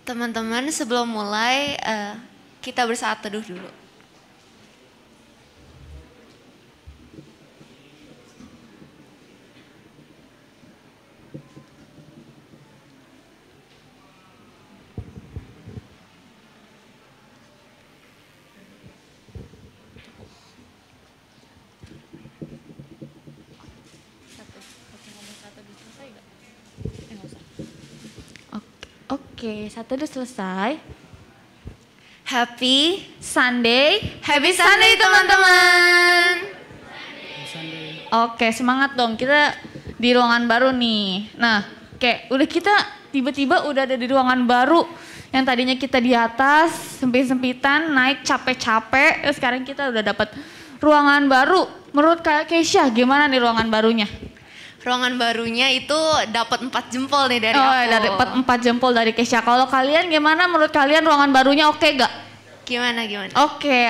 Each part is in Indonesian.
Teman-teman, sebelum mulai, kita bersaat teduh dulu. Oke, satu udah selesai. Happy Sunday. Happy Sunday teman-teman. Oke, semangat dong. Kita di ruangan baru nih. Nah, kayak udah kita tiba-tiba udah ada di ruangan baru. Yang tadinya kita di atas, sempit-sempitan, naik capek-capek. Terus sekarang kita udah dapat ruangan baru. Menurut Kak Keisha, gimana nih ruangan barunya? Ruangan barunya itu dapat 4 jempol nih dari aku. Dapat 4 jempol dari Keisha. Kalau kalian gimana? Menurut kalian ruangan barunya oke gak? Gimana? Oke.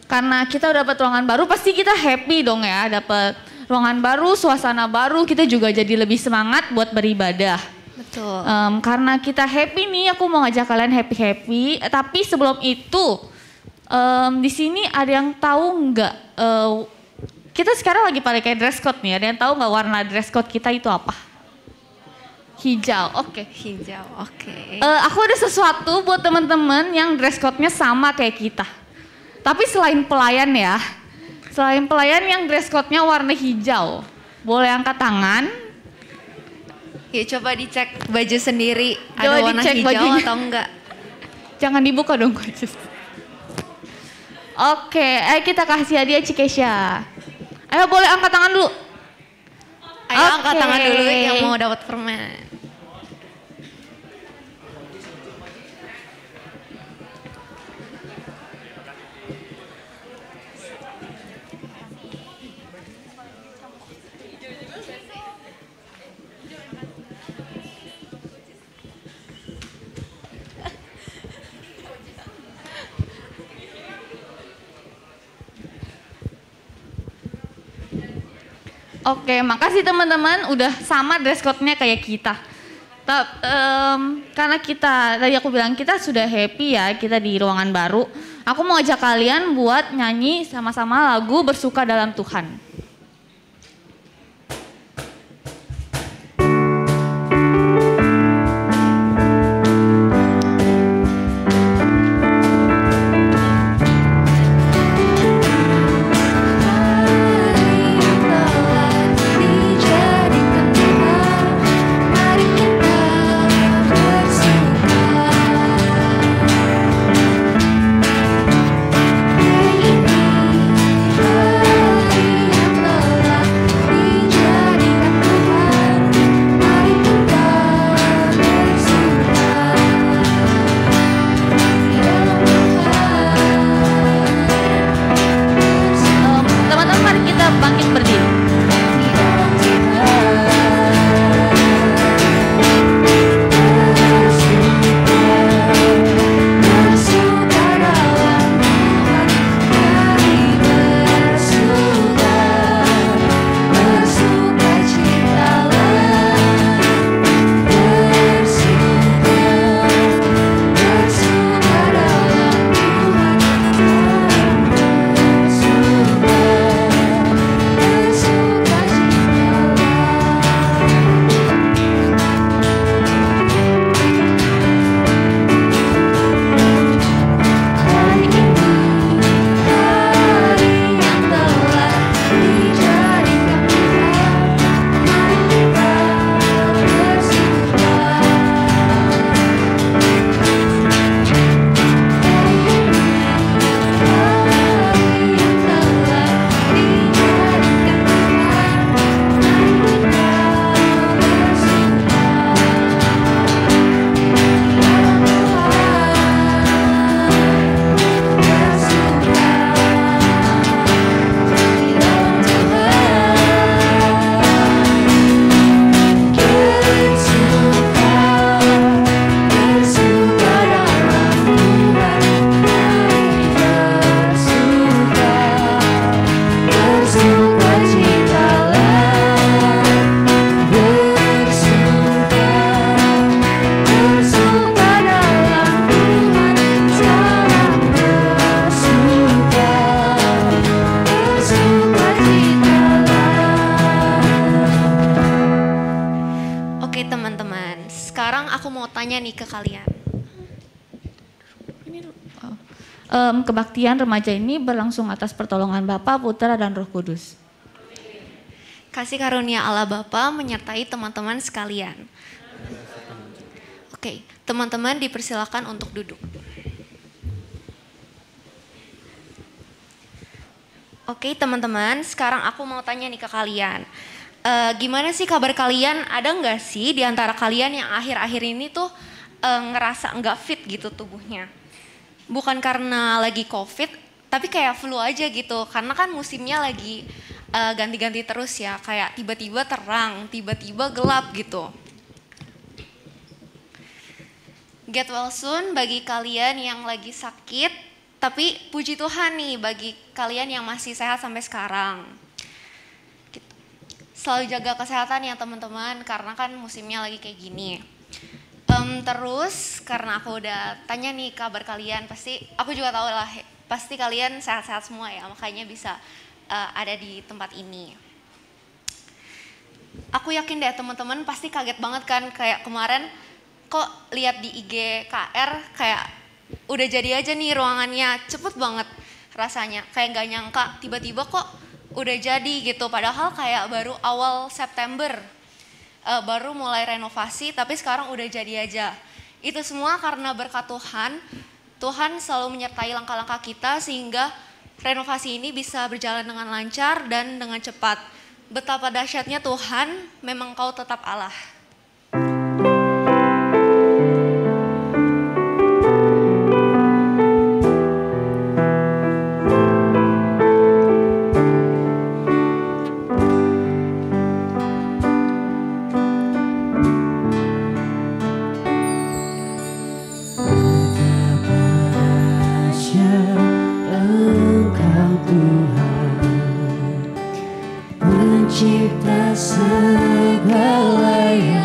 Karena kita udah dapat ruangan baru, pasti kita happy dong ya. Dapat ruangan baru, suasana baru, kita juga jadi lebih semangat buat beribadah. Betul. Karena kita happy nih, aku mau ngajak kalian happy. Tapi sebelum itu, di sini ada yang tahu nggak? Kita sekarang lagi pakai dress code nih. Ada yang tahu nggak warna dress code kita itu apa? Hijau. Oke. Hijau. Oke. Aku ada sesuatu buat teman-teman yang dress code-nya sama kayak kita. Tapi selain pelayan ya, yang dress code-nya warna hijau, boleh angkat tangan. Yuk coba dicek baju sendiri, Coba ada warna dicek hijau bajunya. atau enggak. Jangan dibuka dong. Oke, kita kasih hadiah Cikesha. Ayo boleh angkat tangan dulu. Ayo angkat tangan dulu yang mau dapat permen. Oke, makasih teman-teman udah sama dress code-nya kayak kita. Karena kita, tadi aku bilang kita sudah happy ya, kita di ruangan baru. Aku mau ajak kalian buat nyanyi sama-sama lagu Bersuka Dalam Tuhan. Oke teman-teman, sekarang aku mau tanya nih ke kalian. Kebaktian remaja ini berlangsung atas pertolongan Bapa, Putra, dan Roh Kudus. Kasih karunia Allah Bapa menyertai teman-teman sekalian. Oke, teman-teman dipersilakan untuk duduk. Oke teman-teman, sekarang aku mau tanya nih ke kalian. Gimana sih kabar kalian? Ada nggak sih di antara kalian yang akhir-akhir ini tuh ngerasa nggak fit gitu tubuhnya? Bukan karena lagi COVID, tapi kayak flu aja gitu. Karena kan musimnya lagi ganti-ganti terus ya. Kayak tiba-tiba terang, tiba-tiba gelap gitu. Get well soon bagi kalian yang lagi sakit. Tapi puji Tuhan nih bagi kalian yang masih sehat sampai sekarang. Selalu jaga kesehatan ya teman-teman, karena kan musimnya lagi kayak gini. Terus karena aku udah tanya nih kabar kalian, pasti aku juga tahu lah, pasti kalian sehat-sehat semua ya, makanya bisa ada di tempat ini. Aku yakin deh teman-teman pasti kaget banget kan, kayak kemarin kok lihat di IG KR kayak udah jadi aja nih ruangannya, cepet banget rasanya, kayak gak nyangka tiba-tiba kok udah jadi gitu, padahal kayak baru awal September baru mulai renovasi, tapi sekarang udah jadi aja. Itu semua karena berkat Tuhan. Tuhan selalu menyertai langkah-langkah kita sehingga renovasi ini bisa berjalan dengan lancar dan dengan cepat. Betapa dahsyatnya Tuhan, memang Kau tetap Allah. Cipta segala yang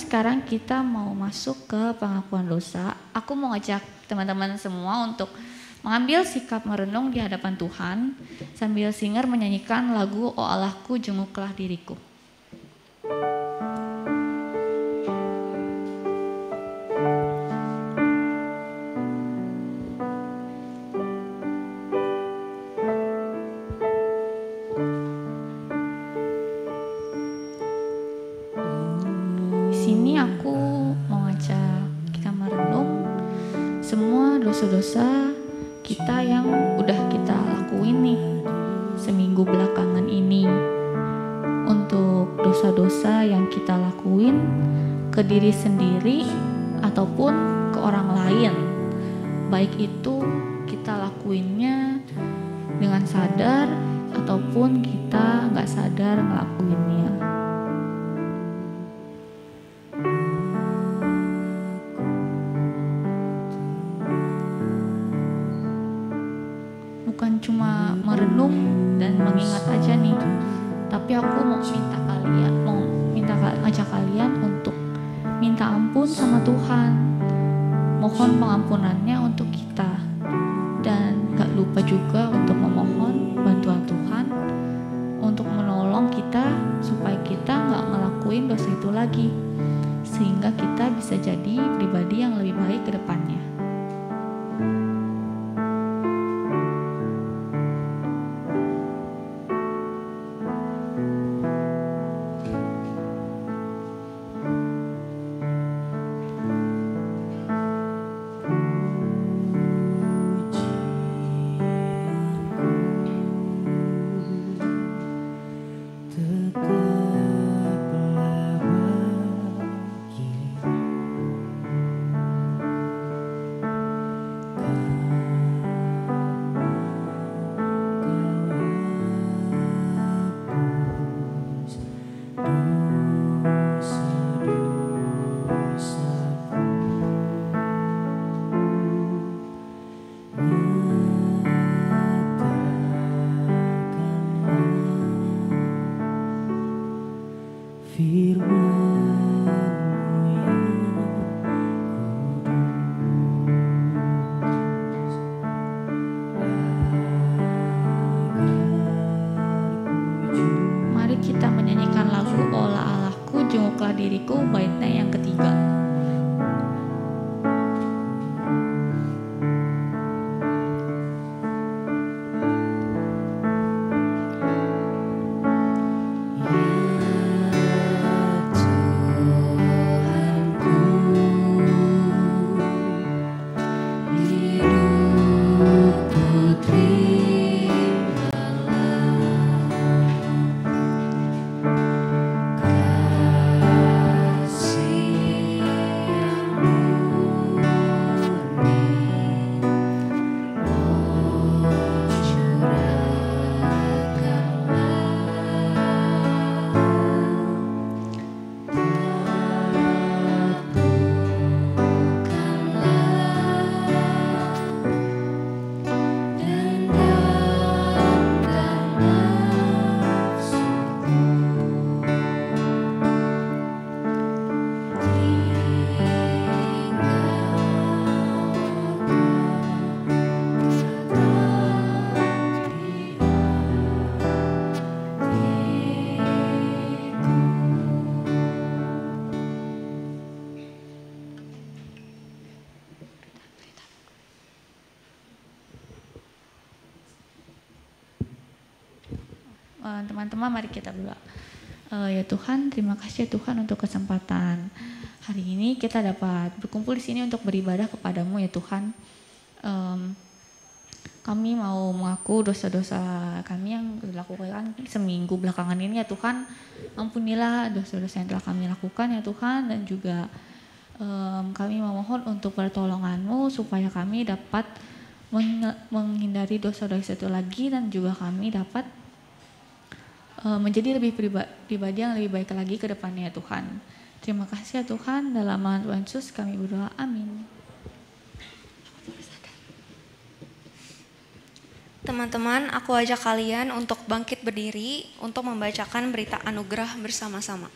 sekarang kita mau masuk ke pengakuan dosa. Aku mau ngajak teman-teman semua untuk mengambil sikap merenung di hadapan Tuhan sambil singer menyanyikan lagu O Allahku jenguklah diriku. Dosa-dosa kita yang udah kita lakuin nih seminggu belakangan ini. Untuk dosa-dosa yang kita lakuin ke diri sendiri ataupun ke orang lain, baik itu kita lakuinnya dengan sadar ataupun kita nggak sadar ngelakuinnya. Bukan cuma merenung dan mengingat aja nih, tapi aku mau ngajak kalian untuk minta ampun sama Tuhan, mohon pengampunannya untuk kita, dan gak lupa juga untuk memohon bantuan Tuhan untuk menolong kita supaya kita gak ngelakuin dosa itu lagi, sehingga kita bisa jadi pribadi yang lebih baik ke depannya. Diriku baitnya yang ketiga. Teman-teman, mari kita berdoa. Ya Tuhan, terima kasih ya Tuhan untuk kesempatan hari ini kita dapat berkumpul di sini untuk beribadah kepadamu ya Tuhan. Kami mau mengaku dosa-dosa kami yang dilakukan seminggu belakangan ini ya Tuhan. Ampunilah dosa-dosa yang telah kami lakukan ya Tuhan, dan juga kami memohon untuk pertolongan-Mu supaya kami dapat menghindari dosa-dosa itu lagi, dan juga kami dapat menjadi lebih pribadi yang lebih baik lagi ke depannya ya Tuhan. Terima kasih ya Tuhan, dalam nama Tuhan Yesus kami berdoa, amin. Teman-teman, aku ajak kalian untuk bangkit berdiri untuk membacakan berita anugerah bersama-sama.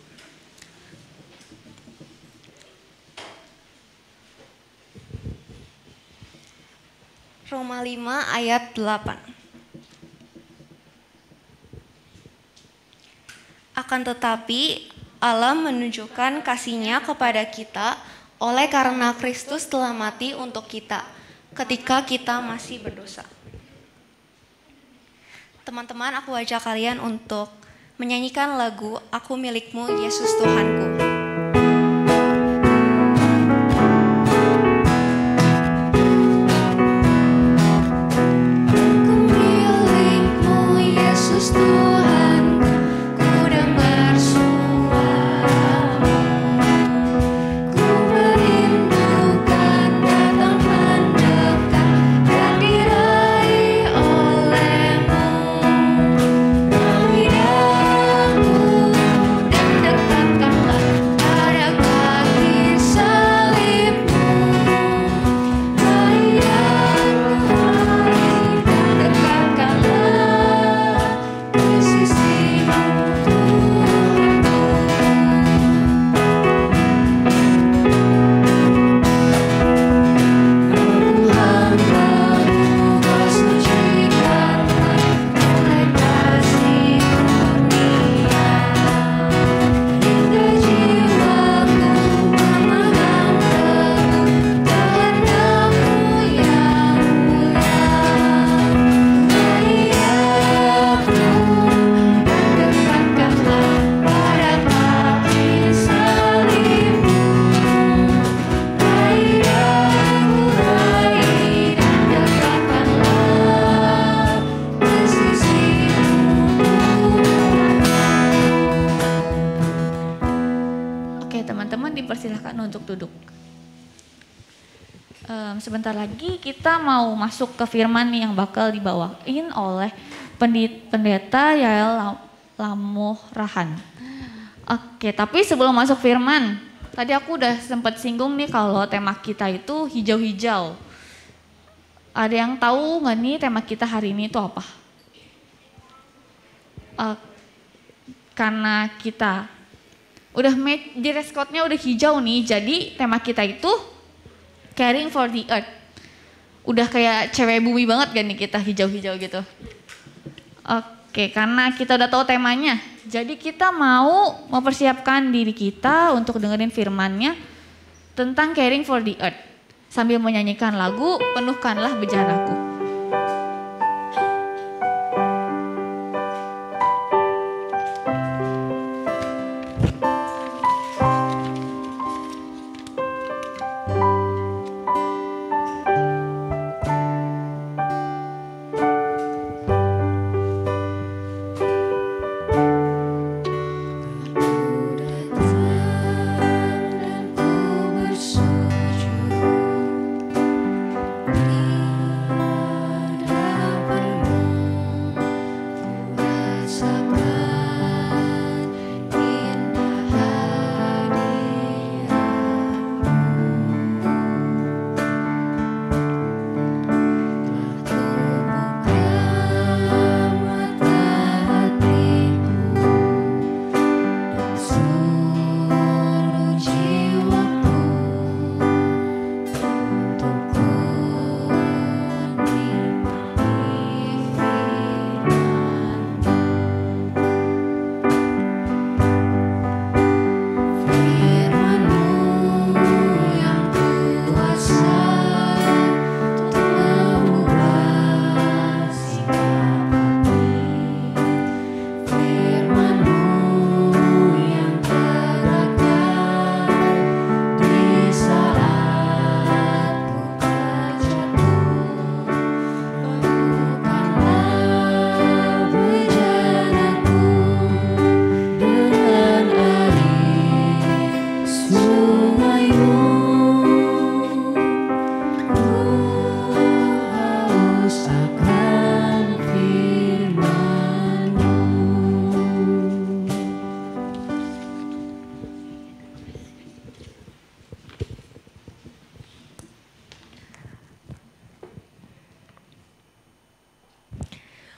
Roma 5 ayat 8. Akan tetapi Allah menunjukkan kasih-Nya kepada kita oleh karena Kristus telah mati untuk kita ketika kita masih berdosa. Teman-teman, aku ajak kalian untuk menyanyikan lagu Aku Milikmu Yesus Tuhanku. Dipersilahkan untuk duduk. Sebentar lagi kita mau masuk ke firman nih yang bakal dibawain oleh pendeta Yael Lamuh Rahan. Oke, tapi sebelum masuk firman, tadi aku udah sempat singgung nih kalau tema kita itu hijau-hijau. Ada yang tahu nggak nih tema kita hari ini itu apa? Karena kita udah dress code-nya udah hijau nih, jadi tema kita itu caring for the earth. Udah kayak cewek bumi banget kan nih kita hijau-hijau gitu. Oke, karena kita udah tahu temanya, jadi kita mau mempersiapkan diri kita untuk dengerin firman-Nya tentang caring for the earth. Sambil menyanyikan lagu Penuhkanlah Bejanaku.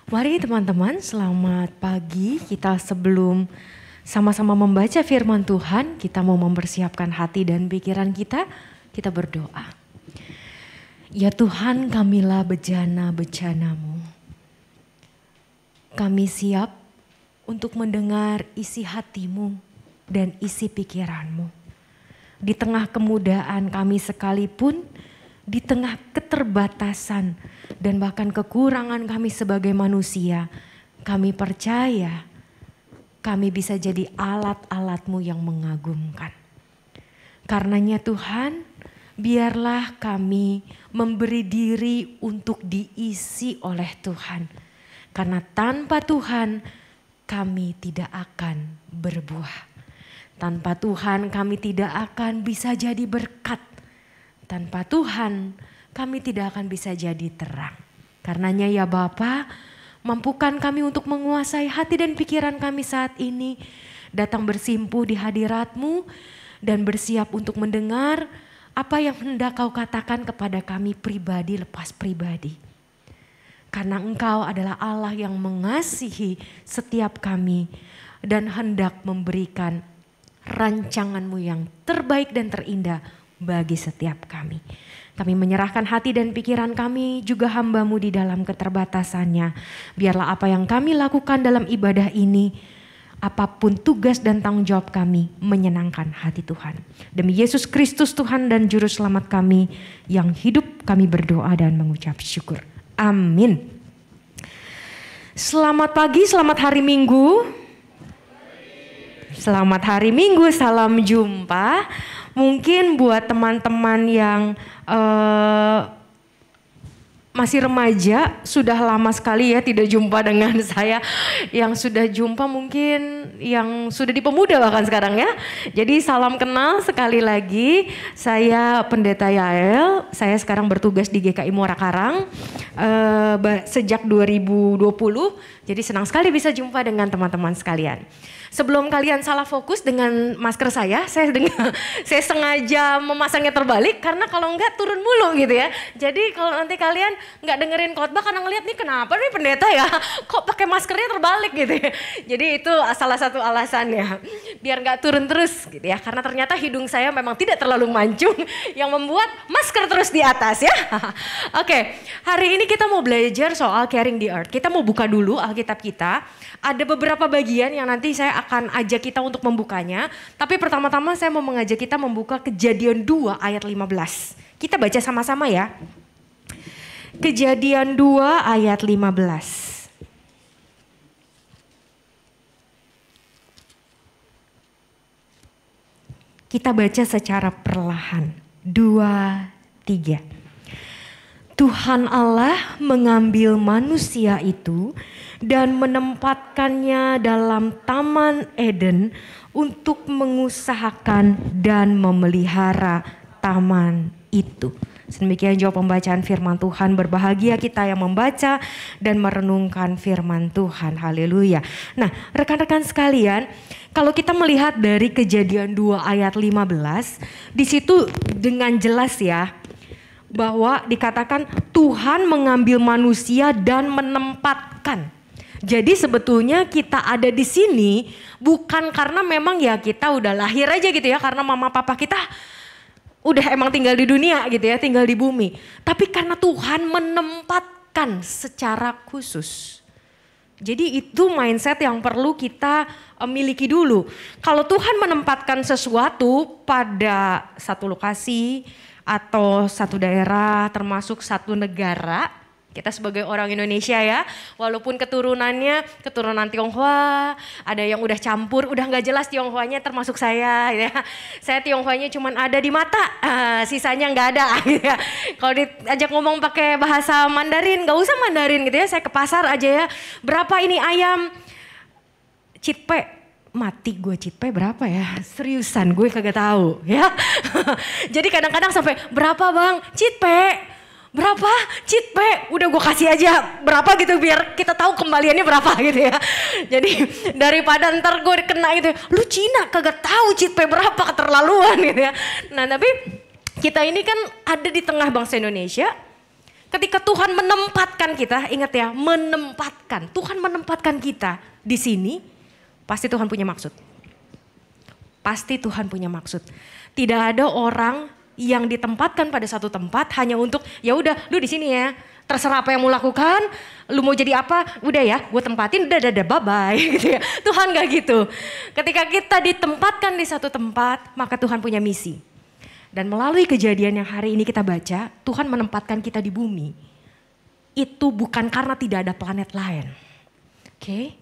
Mari teman-teman, selamat pagi. Kita sebelum sama-sama membaca firman Tuhan, kita mau mempersiapkan hati dan pikiran kita berdoa. Ya Tuhan, kamilah bejana-bejana-Mu. Kami siap untuk mendengar isi hati-Mu dan isi pikiran-Mu. Di tengah kemudaan kami sekalipun, di tengah keterbatasan dan bahkan kekurangan kami sebagai manusia, kami percaya kami bisa jadi alat-alat-Mu yang mengagumkan. Karenanya Tuhan, biarlah kami memberi diri untuk diisi oleh Tuhan. Karena tanpa Tuhan kami tidak akan berbuah. Tanpa Tuhan kami tidak akan bisa jadi berkat. Tanpa Tuhan kami tidak akan bisa jadi terang. Karenanya ya Bapa, mampukan kami untuk menguasai hati dan pikiran kami saat ini. Datang bersimpuh di hadirat-Mu dan bersiap untuk mendengar apa yang hendak Kau katakan kepada kami pribadi lepas pribadi. Karena Engkau adalah Allah yang mengasihi setiap kami dan hendak memberikan rancangan-Mu yang terbaik dan terindah bagi setiap kami. Kami menyerahkan hati dan pikiran kami juga hamba-Mu di dalam keterbatasannya. Biarlah apa yang kami lakukan dalam ibadah ini, apapun tugas dan tanggung jawab kami, menyenangkan hati Tuhan. Demi Yesus Kristus Tuhan dan Juru Selamat kami yang hidup, kami berdoa dan mengucap syukur. Amin. Selamat pagi, selamat hari Minggu. Selamat hari Minggu, salam jumpa. Mungkin buat teman-teman yang masih remaja, sudah lama sekali ya tidak jumpa dengan saya. Yang sudah jumpa mungkin yang sudah di pemuda bahkan sekarang ya. Jadi salam kenal sekali lagi. Saya Pendeta Yael, saya sekarang bertugas di GKI Muara Karang sejak 2020. Jadi senang sekali bisa jumpa dengan teman-teman sekalian. Sebelum kalian salah fokus dengan masker saya sengaja memasangnya terbalik karena kalau enggak turun mulu gitu ya. Jadi kalau nanti kalian enggak dengerin khotbah karena ngeliat nih kenapa nih pendeta ya kok pakai maskernya terbalik gitu ya. Jadi itu salah satu alasannya biar enggak turun terus gitu ya. Karena ternyata hidung saya memang tidak terlalu mancung yang membuat masker terus di atas ya. Oke, hari ini kita mau belajar soal carrying the earth. Kita mau buka dulu Alkitab kita. Ada beberapa bagian yang nanti saya akan ajak kita untuk membukanya. Tapi pertama-tama saya mau mengajak kita membuka Kejadian 2 ayat 15. Kita baca sama-sama ya. Kejadian 2 ayat 15. Kita baca secara perlahan. 2, 3. Tuhan Allah mengambil manusia itu dan menempatkannya dalam Taman Eden untuk mengusahakan dan memelihara taman itu. Demikian jawab pembacaan firman Tuhan. Berbahagia kita yang membaca dan merenungkan firman Tuhan. Haleluya. Nah, rekan-rekan sekalian, kalau kita melihat dari Kejadian 2 ayat 15, di situ dengan jelas ya, bahwa dikatakan Tuhan mengambil manusia dan menempatkan. Jadi sebetulnya kita ada di sini bukan karena memang ya kita udah lahir aja gitu ya, karena mama papa kita udah emang tinggal di dunia gitu ya, tinggal di bumi. Tapi karena Tuhan menempatkan secara khusus. Jadi itu mindset yang perlu kita miliki dulu. Kalau Tuhan menempatkan sesuatu pada satu lokasi atau satu daerah, termasuk satu negara, kita sebagai orang Indonesia ya, walaupun keturunannya keturunan Tionghoa, ada yang udah campur, udah nggak jelas Tionghoanya, termasuk saya ya. Saya Tionghoanya cuman ada di mata, sisanya nggak ada. Ya. Kalau diajak ngomong pakai bahasa Mandarin, nggak usah Mandarin gitu ya, saya ke pasar aja ya. Berapa ini ayam? Citpe. Mati gue citpe berapa ya? Seriusan gue kagak tahu ya. Jadi kadang-kadang sampai berapa bang? Citpe. Berapa? Citpe. Udah gue kasih aja berapa gitu biar kita tahu kembaliannya berapa gitu ya. Jadi daripada ntar gue kena gitu, lu Cina kagak tahu citpe berapa, keterlaluan gitu ya. Nah tapi kita ini kan ada di tengah bangsa Indonesia. Ketika Tuhan menempatkan kita, ingat ya, menempatkan. Tuhan menempatkan kita di sini. Pasti Tuhan punya maksud. Pasti Tuhan punya maksud. Tidak ada orang yang ditempatkan pada satu tempat hanya untuk ya udah lu di sini ya. Terserah apa yang mau lakukan, lu mau jadi apa, udah ya gue tempatin, udah bye-bye gitu ya. Tuhan gak gitu. Ketika kita ditempatkan di satu tempat, maka Tuhan punya misi. Dan melalui kejadian yang hari ini kita baca, Tuhan menempatkan kita di bumi. Itu bukan karena tidak ada planet lain. Oke?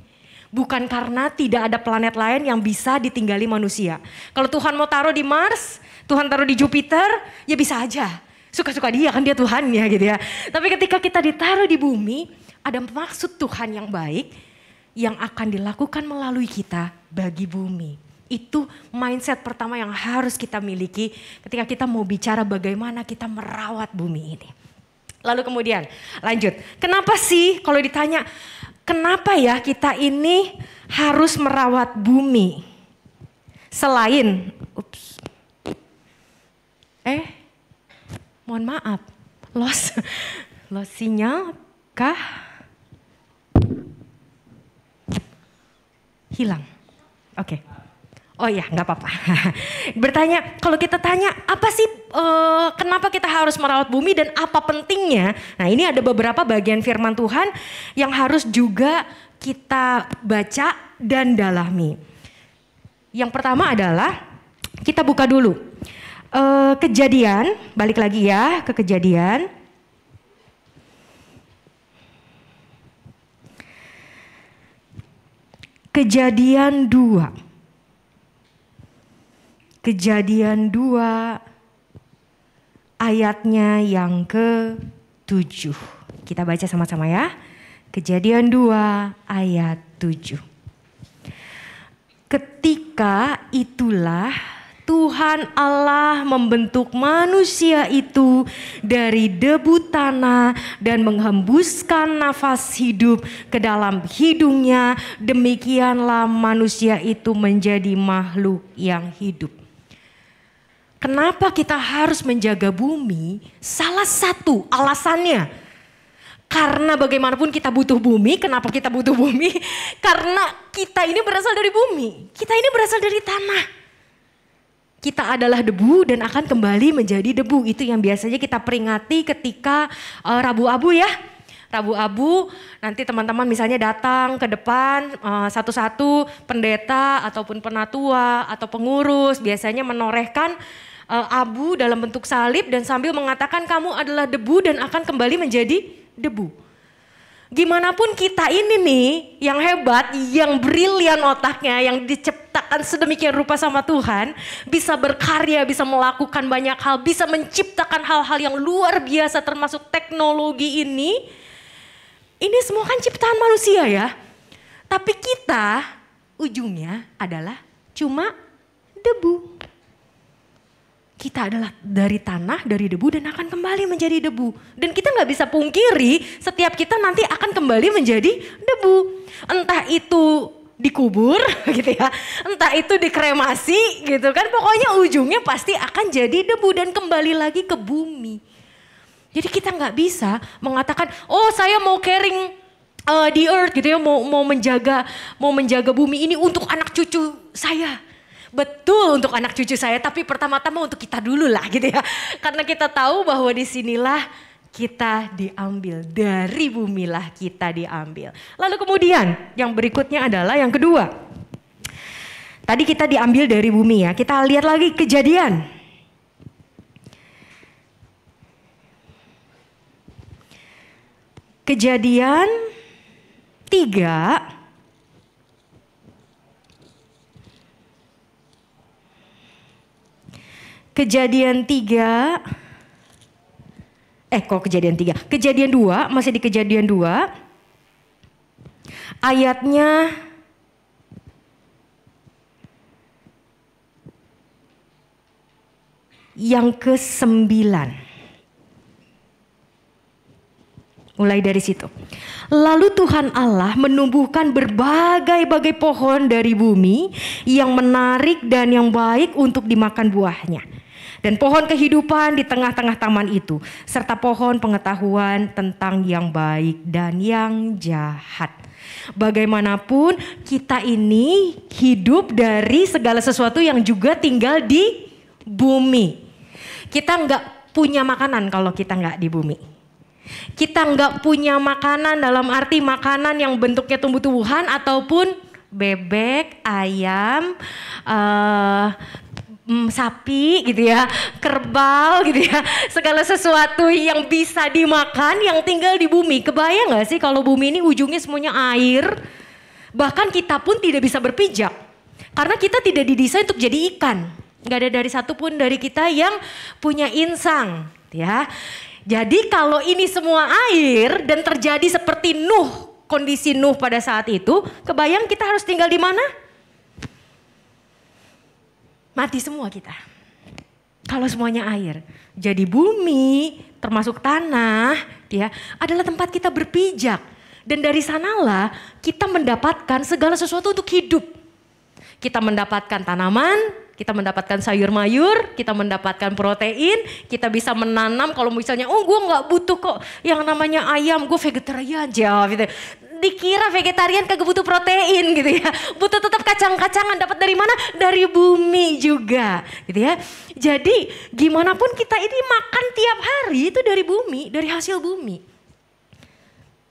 Bukan karena tidak ada planet lain yang bisa ditinggali manusia. Kalau Tuhan mau taruh di Mars, Tuhan taruh di Jupiter, ya bisa aja. Suka-suka dia kan dia Tuhan ya gitu ya. Tapi ketika kita ditaruh di bumi, ada maksud Tuhan yang baik yang akan dilakukan melalui kita bagi bumi. Itu mindset pertama yang harus kita miliki ketika kita mau bicara bagaimana kita merawat bumi ini. Lalu kemudian lanjut, kenapa sih kalau ditanya kenapa ya kita ini harus merawat bumi? Selain, mohon maaf, lost sinyal kah? Hilang, oke. Oh ya, nggak apa-apa. Bertanya, kalau kita tanya apa sih kenapa kita harus merawat bumi dan apa pentingnya? Nah ini ada beberapa bagian firman Tuhan yang harus juga kita baca dan dalami. Yang pertama adalah kita buka dulu. Kejadian, balik lagi ya ke Kejadian. Kejadian 2. Kejadian 2 ayatnya yang ke-7. Kita baca sama-sama ya. Kejadian 2 ayat 7. Ketika itulah Tuhan Allah membentuk manusia itu dari debu tanah dan menghembuskan nafas hidup ke dalam hidungnya. Demikianlah manusia itu menjadi makhluk yang hidup. Kenapa kita harus menjaga bumi? Salah satu alasannya, karena bagaimanapun kita butuh bumi. Kenapa kita butuh bumi? Karena kita ini berasal dari bumi. Kita ini berasal dari tanah. Kita adalah debu dan akan kembali menjadi debu. Itu yang biasanya kita peringati ketika Rabu Abu ya. Rabu Abu nanti teman-teman misalnya datang ke depan satu-satu pendeta ataupun penatua atau pengurus biasanya menorehkan abu dalam bentuk salib dan sambil mengatakan kamu adalah debu dan akan kembali menjadi debu. Gimana pun kita ini nih yang hebat, yang brilian otaknya, yang diciptakan sedemikian rupa sama Tuhan, bisa berkarya, bisa melakukan banyak hal, bisa menciptakan hal-hal yang luar biasa termasuk teknologi ini semua kan ciptaan manusia ya. Tapi kita ujungnya adalah cuma debu. Kita adalah dari tanah, dari debu dan akan kembali menjadi debu. Dan kita gak bisa pungkiri setiap kita nanti akan kembali menjadi debu. Entah itu dikubur gitu ya, entah itu dikremasi gitu kan. Pokoknya ujungnya pasti akan jadi debu dan kembali lagi ke bumi. Jadi kita gak bisa mengatakan, oh saya mau caring the earth gitu ya, mau menjaga bumi ini untuk anak cucu saya. Betul untuk anak cucu saya, tapi pertama-tama untuk kita dulu lah gitu ya. Karena kita tahu bahwa disinilah kita diambil, dari bumilah kita diambil. Lalu kemudian yang berikutnya adalah yang kedua. Tadi kita diambil dari bumi ya, kita lihat lagi Kejadian. Kejadian 3 Kejadian 3, Kejadian 2, masih di Kejadian 2. Ayatnya yang ke-9. Mulai dari situ. Lalu Tuhan Allah menumbuhkan berbagai-bagai pohon dari bumi yang menarik dan yang baik untuk dimakan buahnya. Dan pohon kehidupan di tengah-tengah taman itu. Serta pohon pengetahuan tentang yang baik dan yang jahat. Bagaimanapun kita ini hidup dari segala sesuatu yang juga tinggal di bumi. Kita nggak punya makanan kalau kita nggak di bumi. Kita nggak punya makanan dalam arti makanan yang bentuknya tumbuh-tumbuhan ataupun bebek, ayam, sapi gitu ya, kerbau gitu ya, segala sesuatu yang bisa dimakan yang tinggal di bumi. Kebayang gak sih kalau bumi ini ujungnya semuanya air, bahkan kita pun tidak bisa berpijak karena kita tidak didesain untuk jadi ikan. Gak ada dari satu pun dari kita yang punya insang ya. Jadi kalau ini semua air dan terjadi seperti Nuh, kondisi Nuh pada saat itu, kebayang kita harus tinggal di mana? Mati semua kita. Kalau semuanya air. Jadi bumi termasuk tanah ya, adalah tempat kita berpijak. Dan dari sanalah kita mendapatkan segala sesuatu untuk hidup. Kita mendapatkan tanaman, kita mendapatkan sayur mayur, kita mendapatkan protein, kita bisa menanam. Kalau misalnya, oh gue gak butuh kok yang namanya ayam, gue vegetarian aja gitu. Dikira vegetarian kagak butuh protein gitu ya. Butuh tetap kacang-kacangan, dapat dari mana? Dari bumi juga gitu ya. Jadi gimana pun kita ini makan tiap hari itu dari bumi, dari hasil bumi.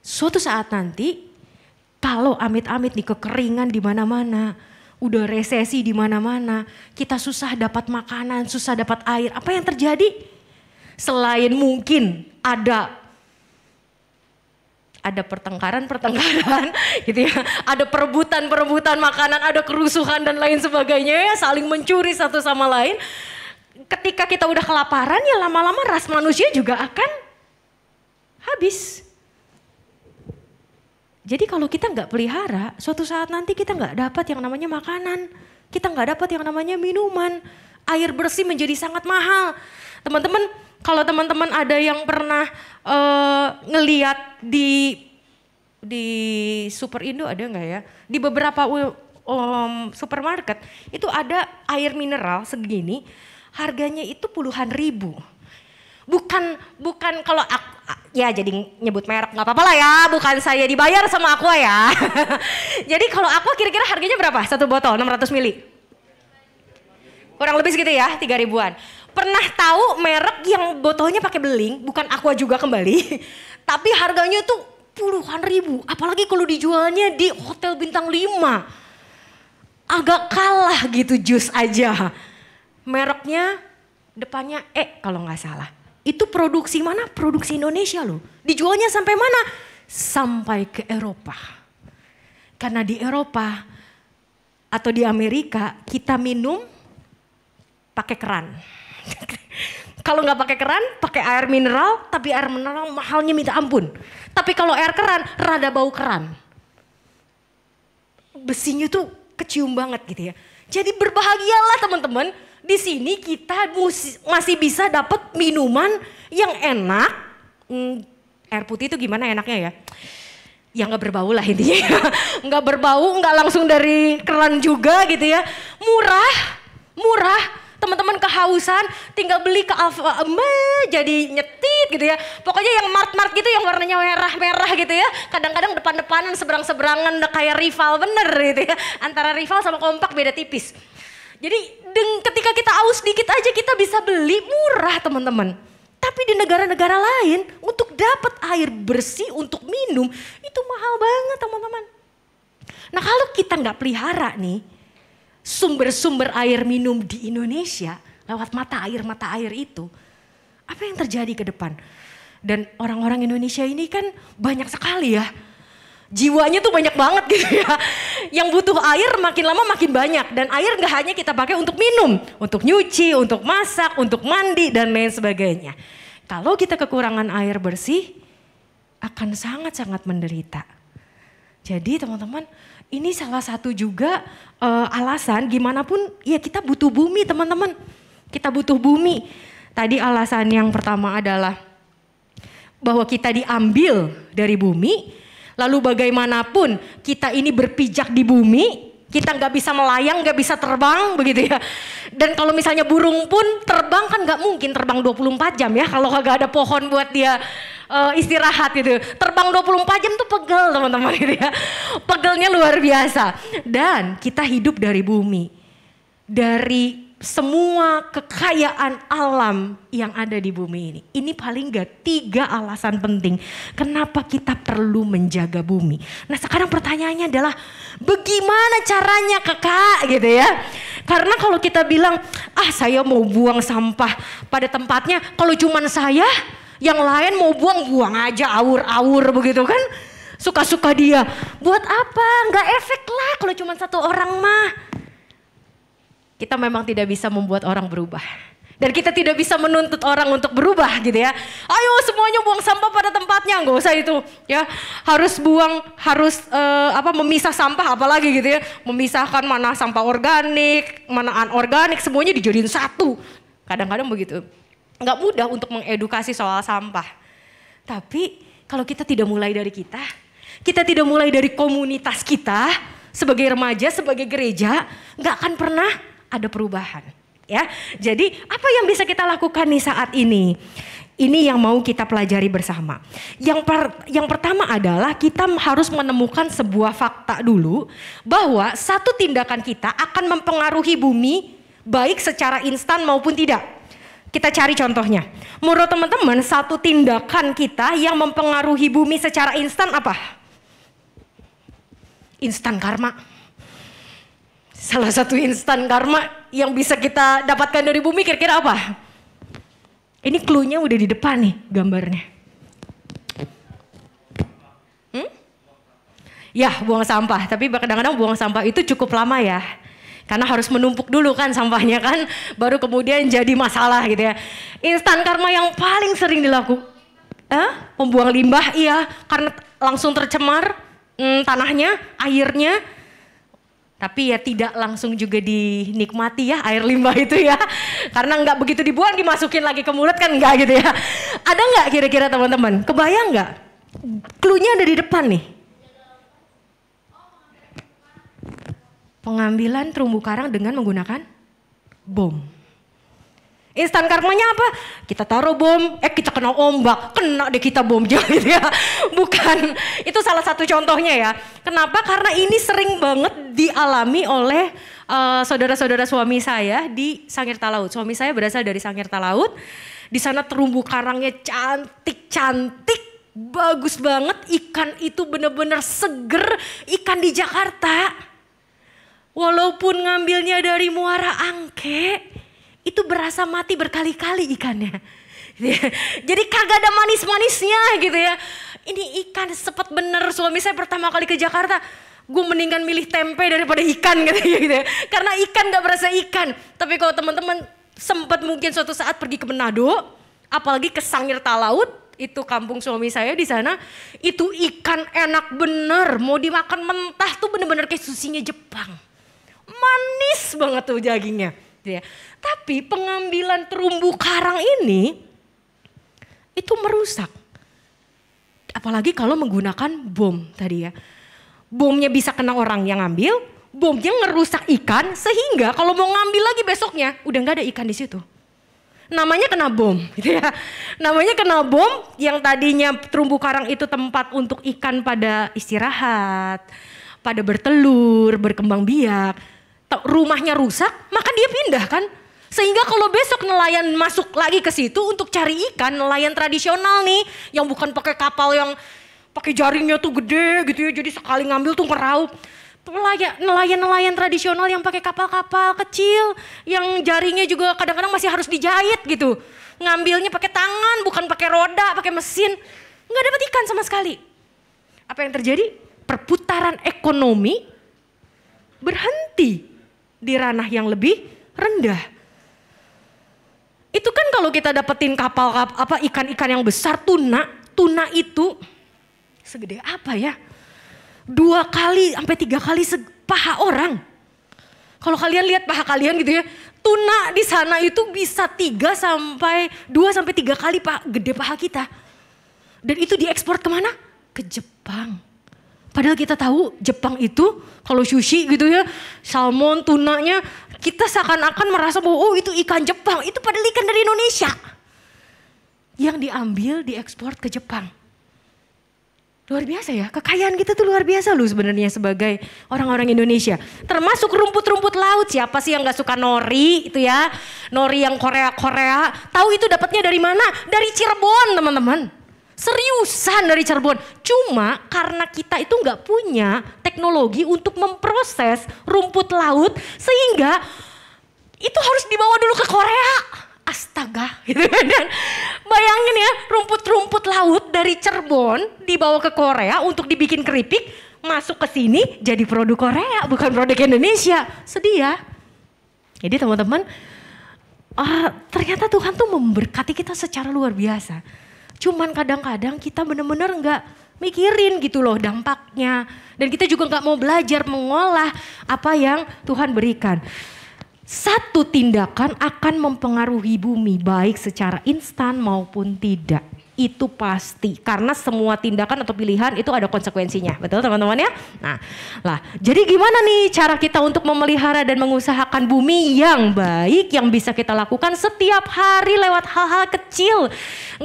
Suatu saat nanti kalau amit-amit nih kekeringan di mana-mana, udah resesi di mana-mana, kita susah dapat makanan, susah dapat air. Apa yang terjadi? Selain mungkin ada pertengkaran gitu ya, ada perebutan makanan, ada kerusuhan dan lain sebagainya ya, saling mencuri satu sama lain. Ketika kita udah kelaparan ya lama-lama ras manusia juga akan habis. Jadi kalau kita nggak pelihara, suatu saat nanti kita nggak dapat yang namanya makanan, kita nggak dapat yang namanya minuman, air bersih menjadi sangat mahal. Teman-teman, kalau teman-teman ada yang pernah ngeliat di Super Indo ada nggak ya? Di beberapa supermarket itu ada air mineral segini, harganya itu puluhan ribu. Bukan kalau aku, ya jadi nyebut merek nggak apa-apa lah ya, bukan saya dibayar sama Aqua ya. Jadi kalau Aqua kira-kira harganya berapa? Satu botol 600 mili? Kurang lebih segitu ya, 3 ribuan. Pernah tahu merek yang botolnya pakai beling, bukan Aqua juga kembali, tapi harganya tuh puluhan ribu. Apalagi kalau dijualnya di hotel bintang 5. Agak kalah gitu jus aja. Mereknya depannya kalau nggak salah. Itu produksi mana? Produksi Indonesia loh. Dijualnya sampai mana? Sampai ke Eropa. Karena di Eropa atau di Amerika kita minum pakai keran. Kalau nggak pakai keran, pakai air mineral, tapi air mineral mahalnya minta ampun. Tapi kalau air keran, rada bau keran. Besinya tuh kecium banget gitu ya. Jadi berbahagialah teman-teman. Di sini kita masih bisa dapat minuman yang enak. Air putih itu gimana enaknya ya? Ya nggak berbau lah intinya. Nggak berbau, nggak langsung dari keran juga gitu ya. Murah. Teman-teman kehausan tinggal beli ke Alfa jadi nyetit gitu ya. Pokoknya yang mart-mart gitu yang warnanya merah-merah gitu ya. Kadang-kadang depan-depanan seberang-seberangan kayak rival bener gitu ya. Antara rival sama kompak beda tipis. Jadi ketika kita aus dikit aja kita bisa beli murah teman-teman. Tapi di negara-negara lain untuk dapat air bersih untuk minum itu mahal banget teman-teman. Nah kalau kita nggak pelihara nih sumber-sumber air minum di Indonesia lewat mata air itu, apa yang terjadi ke depan? Dan orang-orang Indonesia ini kan banyak sekali ya. Jiwanya tuh banyak banget gitu ya. Yang butuh air makin lama makin banyak. Dan air gak hanya kita pakai untuk minum. Untuk nyuci, untuk masak, untuk mandi dan lain sebagainya. Kalau kita kekurangan air bersih akan sangat-sangat menderita. Jadi teman-teman ini salah satu juga alasan gimana pun ya kita butuh bumi teman-teman. Kita butuh bumi. Tadi alasan yang pertama adalah bahwa kita diambil dari bumi. Lalu bagaimanapun kita ini berpijak di bumi, kita nggak bisa melayang, nggak bisa terbang begitu ya. Dan kalau misalnya burung pun terbang kan nggak mungkin terbang 24 jam ya kalau kagak ada pohon buat dia istirahat gitu. Terbang 24 jam tuh pegel teman-teman gitu ya. Pegelnya luar biasa. Dan kita hidup dari bumi. Dari semua kekayaan alam yang ada di bumi ini. Ini paling gak 3 alasan penting kenapa kita perlu menjaga bumi. Nah sekarang pertanyaannya adalah bagaimana caranya kakak gitu ya. Karena kalau kita bilang saya mau buang sampah pada tempatnya. Kalau cuman saya, yang lain mau buang aja awur-awur begitu kan. Suka-suka dia. Buat apa? Gak efek lah kalau cuma 1 orang mah. Kita memang tidak bisa membuat orang berubah. Dan kita tidak bisa menuntut orang untuk berubah gitu ya. Ayo semuanya buang sampah pada tempatnya, nggak usah itu ya. Harus memisah sampah apalagi gitu ya. Memisahkan mana sampah organik, mana anorganik, semuanya dijadiin satu. Kadang-kadang begitu. Nggak mudah untuk mengedukasi soal sampah. Tapi kalau kita tidak mulai dari kita tidak mulai dari komunitas kita sebagai remaja, sebagai gereja, nggak akan pernah ada perubahan ya. Jadi apa yang bisa kita lakukan nih saat ini? Ini yang mau kita pelajari bersama. Yang pertama adalah kita harus menemukan sebuah fakta dulu bahwa satu tindakan kita akan mempengaruhi bumi baik secara instan maupun tidak. Kita cari contohnya. Menurut teman-teman, satu tindakan kita yang mempengaruhi bumi secara instan apa? Instan karma. Salah satu instan karma yang bisa kita dapatkan dari bumi kira-kira apa? Ini clue-nya udah di depan nih gambarnya. Ya, buang sampah. Tapi kadang-kadang buang sampah itu cukup lama ya. Karena harus menumpuk dulu kan sampahnya kan. Baru kemudian jadi masalah gitu ya. Instan karma yang paling sering dilakukan. Membuang limbah, iya. Karena langsung tercemar tanahnya, airnya. Tapi ya tidak langsung juga dinikmati ya air limbah itu ya. Karena nggak begitu dibuang dimasukin lagi ke mulut kan nggak gitu ya. Ada nggak kira-kira teman-teman? Kebayang nggak? Clue-nya ada di depan nih. Pengambilan terumbu karang dengan menggunakan bom. Instan karmanya apa? Kita taruh bom, kita kena ombak, kena deh kita bom juga gitu ya. Bukan, itu salah satu contohnya ya. Kenapa? Karena ini sering banget dialami oleh saudara-saudara suami saya di Sangir Talaut. Suami saya berasal dari Sangir Talaut. Di sana terumbu karangnya cantik-cantik, bagus banget. Ikan itu benar-benar seger, ikan di Jakarta. Walaupun ngambilnya dari Muara Angke, itu berasa mati berkali-kali ikannya. Jadi kagak ada manis-manisnya gitu ya. Ini ikan sepet bener. Suami saya pertama kali ke Jakarta, gue mendingan milih tempe daripada ikan gitu ya. Karena ikan gak berasa ikan. Tapi kalau teman-teman sempat mungkin suatu saat pergi ke Manado, apalagi ke Sangir Talaut, itu kampung suami saya di sana, itu ikan enak bener. Mau dimakan mentah tuh bener-bener kayak susinya Jepang. Manis banget tuh dagingnya. Ya. Tapi pengambilan terumbu karang ini itu merusak. Apalagi kalau menggunakan bom tadi ya. Bomnya bisa kena orang yang ngambil, bomnya ngerusak ikan sehingga kalau mau ngambil lagi besoknya udah nggak ada ikan di situ. Namanya kena bom gitu ya. Namanya kena bom yang tadinya terumbu karang itu tempat untuk ikan pada istirahat, pada bertelur, berkembang biak. Rumahnya rusak, maka dia pindah kan. Sehingga kalau besok nelayan masuk lagi ke situ untuk cari ikan, nelayan tradisional nih, yang bukan pakai kapal yang pakai jaringnya tuh gede gitu ya, jadi sekali ngambil tuh ngeraup. Nelayan tradisional yang pakai kapal-kapal kecil, yang jaringnya juga kadang-kadang masih harus dijahit gitu. Ngambilnya pakai tangan, bukan pakai roda, pakai mesin, nggak dapat ikan sama sekali. Apa yang terjadi? Perputaran ekonomi berhenti di ranah yang lebih rendah. Itu kan kalau kita dapetin ikan-ikan yang besar, tuna itu segede apa ya? 2 kali sampai 3 kali paha orang. Kalau kalian lihat paha kalian gitu ya, tuna di sana itu bisa 2 sampai 3 kali gede paha kita. Dan itu diekspor kemana? Ke Jepang. Padahal kita tahu Jepang itu kalau sushi gitu ya, salmon, tunanya, kita seakan-akan merasa bahwa itu ikan Jepang. Itu padahal ikan dari Indonesia. Yang diambil, diekspor ke Jepang. Luar biasa ya, kekayaan kita tuh luar biasa loh sebenarnya sebagai orang-orang Indonesia. Termasuk rumput-rumput laut, siapa sih yang gak suka nori itu ya. Nori yang Korea-Korea, tahu itu dapatnya dari mana? Dari Cirebon teman-teman. Seriusan dari Cirebon. Cuma karena kita itu gak punya teknologi untuk memproses rumput laut sehingga itu harus dibawa dulu ke Korea. Astaga gitu kan. Bayangin ya, rumput-rumput laut dari Cirebon dibawa ke Korea untuk dibikin keripik, masuk ke sini jadi produk Korea, bukan produk Indonesia. Sedih ya. Jadi teman-teman, ternyata Tuhan tuh memberkati kita secara luar biasa. Cuman kadang-kadang kita benar-benar nggak mikirin gitu loh dampaknya. Dan kita juga nggak mau belajar mengolah apa yang Tuhan berikan. Satu tindakan akan mempengaruhi bumi baik secara instan maupun tidak. Itu pasti karena semua tindakan atau pilihan itu ada konsekuensinya. Betul teman-teman ya? Nah, jadi gimana nih cara kita untuk memelihara dan mengusahakan bumi yang baik yang bisa kita lakukan setiap hari lewat hal-hal kecil.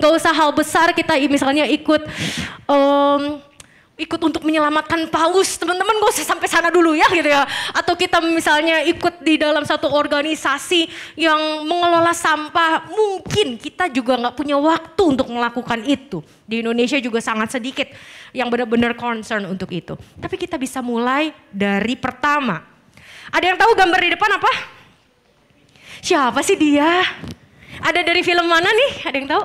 Gak usah hal besar, kita misalnya ikut untuk menyelamatkan paus, teman-teman gak usah sampai sana dulu ya gitu ya. Atau kita misalnya ikut di dalam satu organisasi yang mengelola sampah, mungkin kita juga gak punya waktu untuk melakukan itu. Di Indonesia juga sangat sedikit yang benar-benar concern untuk itu. Tapi kita bisa mulai dari pertama. Ada yang tahu gambar di depan apa? Siapa sih dia? Ada dari film mana nih? Ada yang tahu?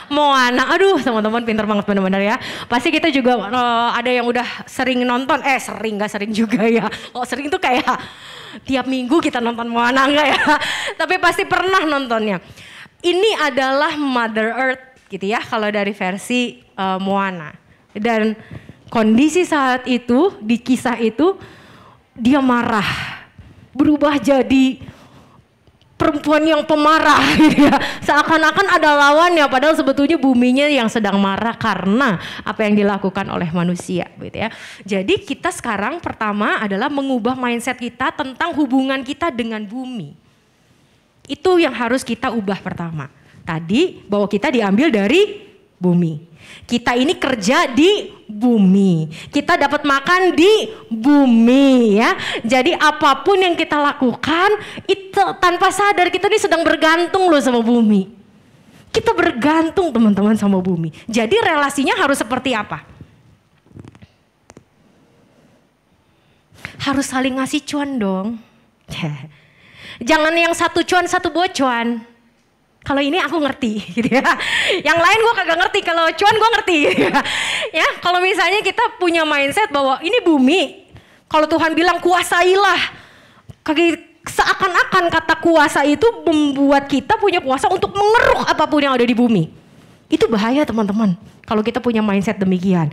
Moana, aduh teman-teman pintar banget benar-benar ya. Pasti kita juga ada yang udah sering nonton, gak sering juga ya. Oh sering tuh kayak tiap minggu kita nonton Moana enggak ya. Tapi pasti pernah nontonnya. Ini adalah Mother Earth gitu ya kalau dari versi Moana. Dan kondisi saat itu, di kisah itu dia marah. Berubah jadi perempuan yang pemarah gitu ya. Seakan-akan ada lawannya padahal sebetulnya buminya yang sedang marah karena apa yang dilakukan oleh manusia gitu ya. Jadi kita sekarang pertama adalah mengubah mindset kita tentang hubungan kita dengan bumi. Itu yang harus kita ubah pertama. Tadi bahwa kita diambil dari bumi. Kita ini kerja di bumi. Kita dapat makan di bumi ya. Jadi apapun yang kita lakukan itu tanpa sadar kita ini sedang bergantung loh sama bumi. Kita bergantung teman-teman sama bumi. Jadi relasinya harus seperti apa? Harus saling ngasih cuan dong. Jangan yang satu cuan satu bocuan. Kalau ini aku ngerti gitu ya. Yang lain gue kagak ngerti, kalau cuan gue ngerti gitu ya. Ya, kalau misalnya kita punya mindset bahwa ini bumi, kalau Tuhan bilang kuasailah. Seakan-akan kata kuasa itu membuat kita punya kuasa untuk mengeruk apapun yang ada di bumi. Itu bahaya teman-teman kalau kita punya mindset demikian.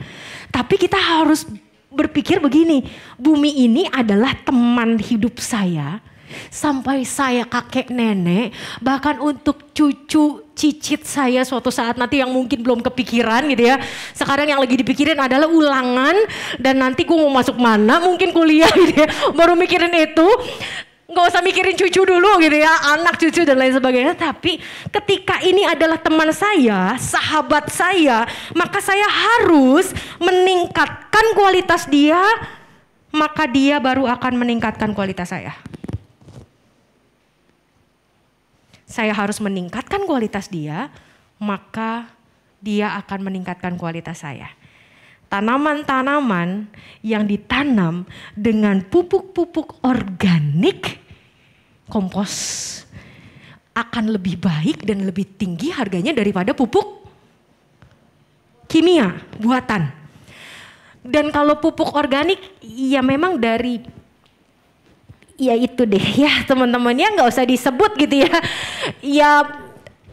Tapi kita harus berpikir begini, bumi ini adalah teman hidup saya. Sampai saya kakek nenek, bahkan untuk cucu cicit saya suatu saat nanti yang mungkin belum kepikiran gitu ya. Sekarang yang lagi dipikirin adalah ulangan dan nanti gue mau masuk mana, mungkin kuliah gitu ya. Baru mikirin itu, gak usah mikirin cucu dulu gitu ya, anak cucu dan lain sebagainya. Tapi ketika ini adalah teman saya, sahabat saya, maka saya harus meningkatkan kualitas dia, maka dia baru akan meningkatkan kualitas saya. Saya harus meningkatkan kualitas dia, maka dia akan meningkatkan kualitas saya. Tanaman-tanaman yang ditanam dengan pupuk-pupuk organik, kompos, akan lebih baik dan lebih tinggi harganya daripada pupuk kimia buatan. Dan kalau pupuk organik, ya memang dari ya itu deh ya teman-teman ya, nggak usah disebut gitu ya. Ya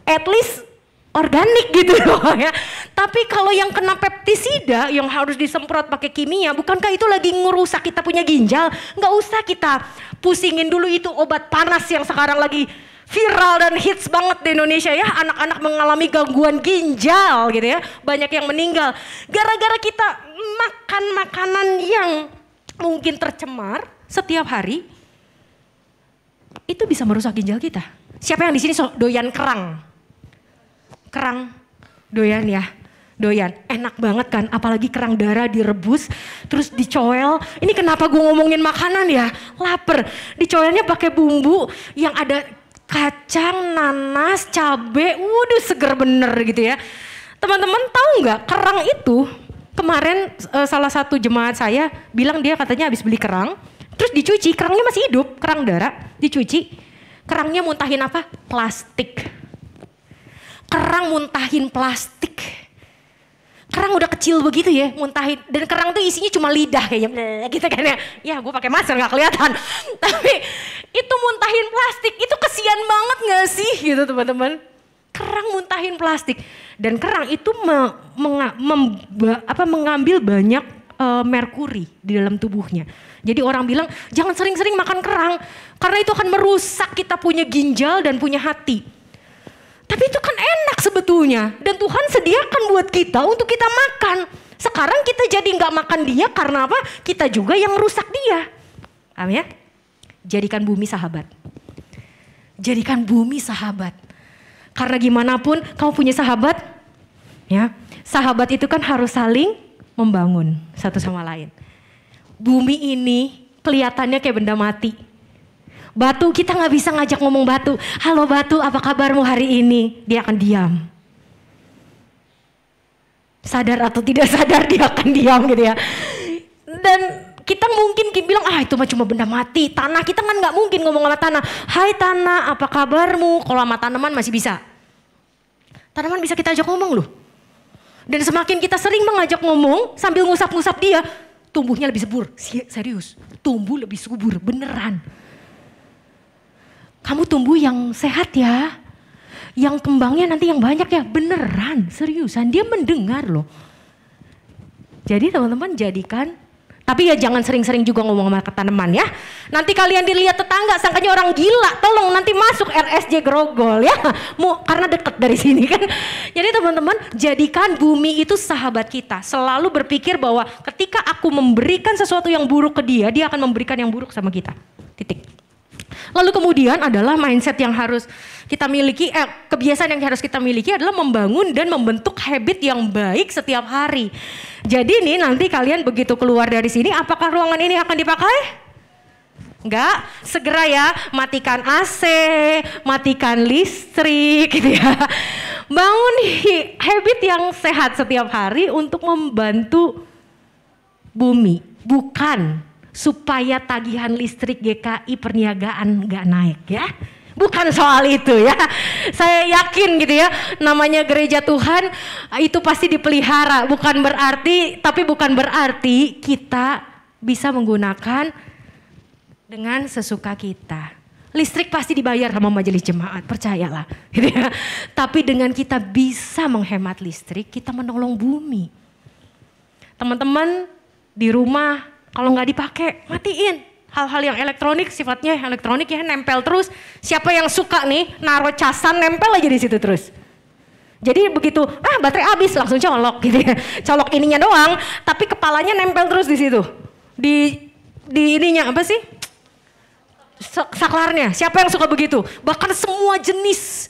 at least organik gitu loh ya. Tapi kalau yang kena pestisida yang harus disemprot pakai kimia, bukankah itu lagi ngerusak kita punya ginjal? Nggak usah kita pusingin dulu itu obat panas yang sekarang lagi viral dan hits banget di Indonesia ya. Anak-anak mengalami gangguan ginjal gitu ya. Banyak yang meninggal gara-gara kita makan makanan yang mungkin tercemar setiap hari. Itu bisa merusak ginjal kita. Siapa yang di sini doyan kerang? Kerang doyan ya. Doyan, enak banget kan, apalagi kerang darah direbus, terus dicoel. Ini kenapa gue ngomongin makanan ya? Laper. Dicoelnya pakai bumbu yang ada kacang, nanas, cabe, waduh seger bener gitu ya. Teman-teman tahu nggak kerang itu kemarin salah satu jemaat saya bilang dia katanya habis beli kerang, terus dicuci, kerangnya masih hidup, kerang darah dicuci, kerangnya muntahin apa? Plastik. Kerang muntahin plastik. Kerang udah kecil begitu ya, muntahin. Dan kerang tuh isinya cuma lidah kayaknya. Gitu kan ya. Ya gue pakai masker gak kelihatan. Tapi itu muntahin plastik, itu kesian banget gak sih gitu teman-teman. Kerang muntahin plastik. Dan kerang itu mengambil banyak merkuri di dalam tubuhnya. Jadi orang bilang jangan sering-sering makan kerang. Karena itu akan merusak kita punya ginjal dan punya hati. Tapi itu kan enak sebetulnya. Dan Tuhan sediakan buat kita untuk kita makan. Sekarang kita jadi gak makan dia karena apa? Kita juga yang rusak dia. Amin ya? Jadikan bumi sahabat. Jadikan bumi sahabat. Karena gimana pun kamu punya sahabat. Ya, sahabat itu kan harus saling membangun satu sama lain. Bumi ini kelihatannya kayak benda mati. Batu, kita gak bisa ngajak ngomong batu. Halo batu, apa kabarmu hari ini? Dia akan diam. Sadar atau tidak sadar dia akan diam gitu ya. Dan kita mungkin bilang, itu mah cuma benda mati. Tanah, kita kan gak mungkin ngomong sama tanah. Hai tanah, apa kabarmu? Kalau sama tanaman masih bisa. Tanaman bisa kita ajak ngomong loh. Dan semakin kita sering mengajak ngomong sambil ngusap-ngusap dia, tumbuhnya lebih subur. Serius, tumbuh lebih subur, beneran. Kamu tumbuh yang sehat ya. Yang kembangnya nanti yang banyak ya. Beneran, seriusan. Dia mendengar loh. Jadi teman-teman jadikan. Tapi ya jangan sering-sering juga ngomong sama tanaman ya. Nanti kalian dilihat tetangga sangkanya orang gila. Tolong nanti masuk RSJ Grogol ya. Karena dekat dari sini kan. Jadi teman-teman jadikan bumi itu sahabat kita. Selalu berpikir bahwa ketika aku memberikan sesuatu yang buruk ke dia. Dia akan memberikan yang buruk sama kita. Titik. Lalu kemudian adalah mindset yang harus kita miliki, kebiasaan yang harus kita miliki adalah membangun dan membentuk habit yang baik setiap hari. Jadi nih nanti kalian begitu keluar dari sini, apakah ruangan ini akan dipakai? Enggak, segera ya matikan AC, matikan listrik gitu ya. Bangun habit yang sehat setiap hari untuk membantu bumi, bukan supaya tagihan listrik GKI perniagaan gak naik ya. Bukan soal itu ya. Saya yakin gitu ya, namanya gereja Tuhan itu pasti dipelihara. Bukan berarti kita bisa menggunakan dengan sesuka kita. Listrik pasti dibayar sama majelis jemaat, percayalah gitu ya. Tapi dengan kita bisa menghemat listrik, kita menolong bumi. Teman-teman di rumah kalau nggak dipakai, matiin. Hal-hal yang elektronik, sifatnya elektronik ya, nempel terus. Siapa yang suka nih, naruh casan nempel aja di situ terus. Jadi begitu, baterai habis langsung colok gitu ya. Colok ininya doang, tapi kepalanya nempel terus di situ. Di ininya apa sih? Saklarnya. Siapa yang suka begitu? Bahkan semua jenis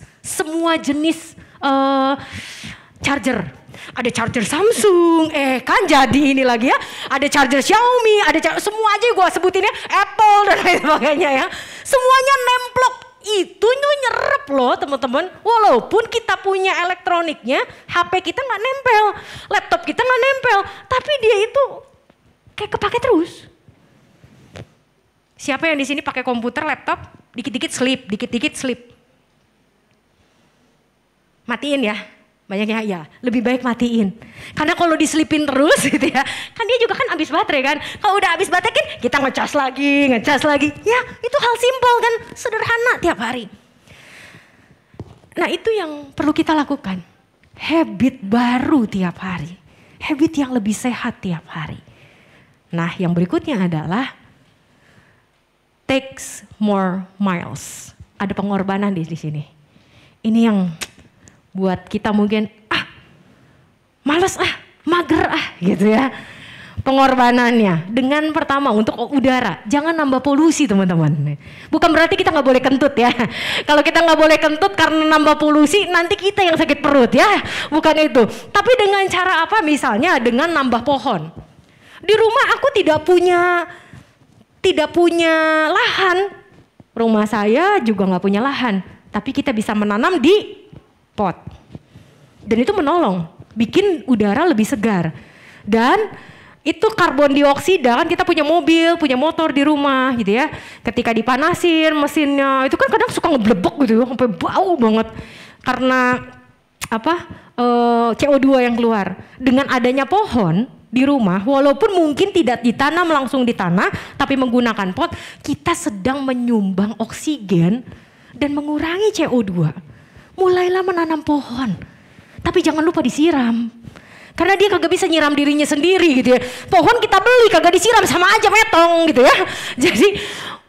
charger. Ada charger Samsung, kan jadi ini lagi ya. Ada charger Xiaomi, semua aja gue sebutinnya Apple dan lain sebagainya ya. Semuanya nemplok. Itu nyerep loh teman-teman. Walaupun kita punya elektroniknya, HP kita nggak nempel, laptop kita nggak nempel, tapi dia itu kayak kepake terus. Siapa yang di sini pakai komputer, laptop, dikit-dikit sleep. Matiin ya. Banyaknya ya, lebih baik matiin. Karena kalau diselipin terus gitu ya, kan dia juga kan habis baterai kan. Kalau udah habis baterai kan kita ngecas lagi. Ya itu hal simpel kan, sederhana tiap hari. Nah itu yang perlu kita lakukan. Habit baru tiap hari. Habit yang lebih sehat tiap hari. Nah yang berikutnya adalah takes more miles. Ada pengorbanan di sini. Ini yang buat kita mungkin males mager gitu ya. pengorbanannya. Dengan pertama untuk udara, jangan nambah polusi teman-teman. Bukan berarti kita nggak boleh kentut ya. Kalau kita nggak boleh kentut karena nambah polusi, nanti kita yang sakit perut ya. Bukan itu. Tapi dengan cara apa? Misalnya dengan nambah pohon. Di rumah aku tidak punya lahan. Rumah saya juga nggak punya lahan. Tapi kita bisa menanam di pot. Dan itu menolong, bikin udara lebih segar. Dan itu karbon dioksida, kan kita punya mobil, punya motor di rumah gitu ya. Ketika dipanasin mesinnya, itu kan kadang suka ngeblebek gitu, sampai bau banget. Karena CO2 yang keluar. Dengan adanya pohon di rumah, walaupun mungkin tidak ditanam langsung di tanah, tapi menggunakan pot, kita sedang menyumbang oksigen dan mengurangi CO2. Mulailah menanam pohon, tapi jangan lupa disiram. Karena dia kagak bisa nyiram dirinya sendiri gitu ya. Pohon kita beli kagak disiram sama aja metong gitu ya. Jadi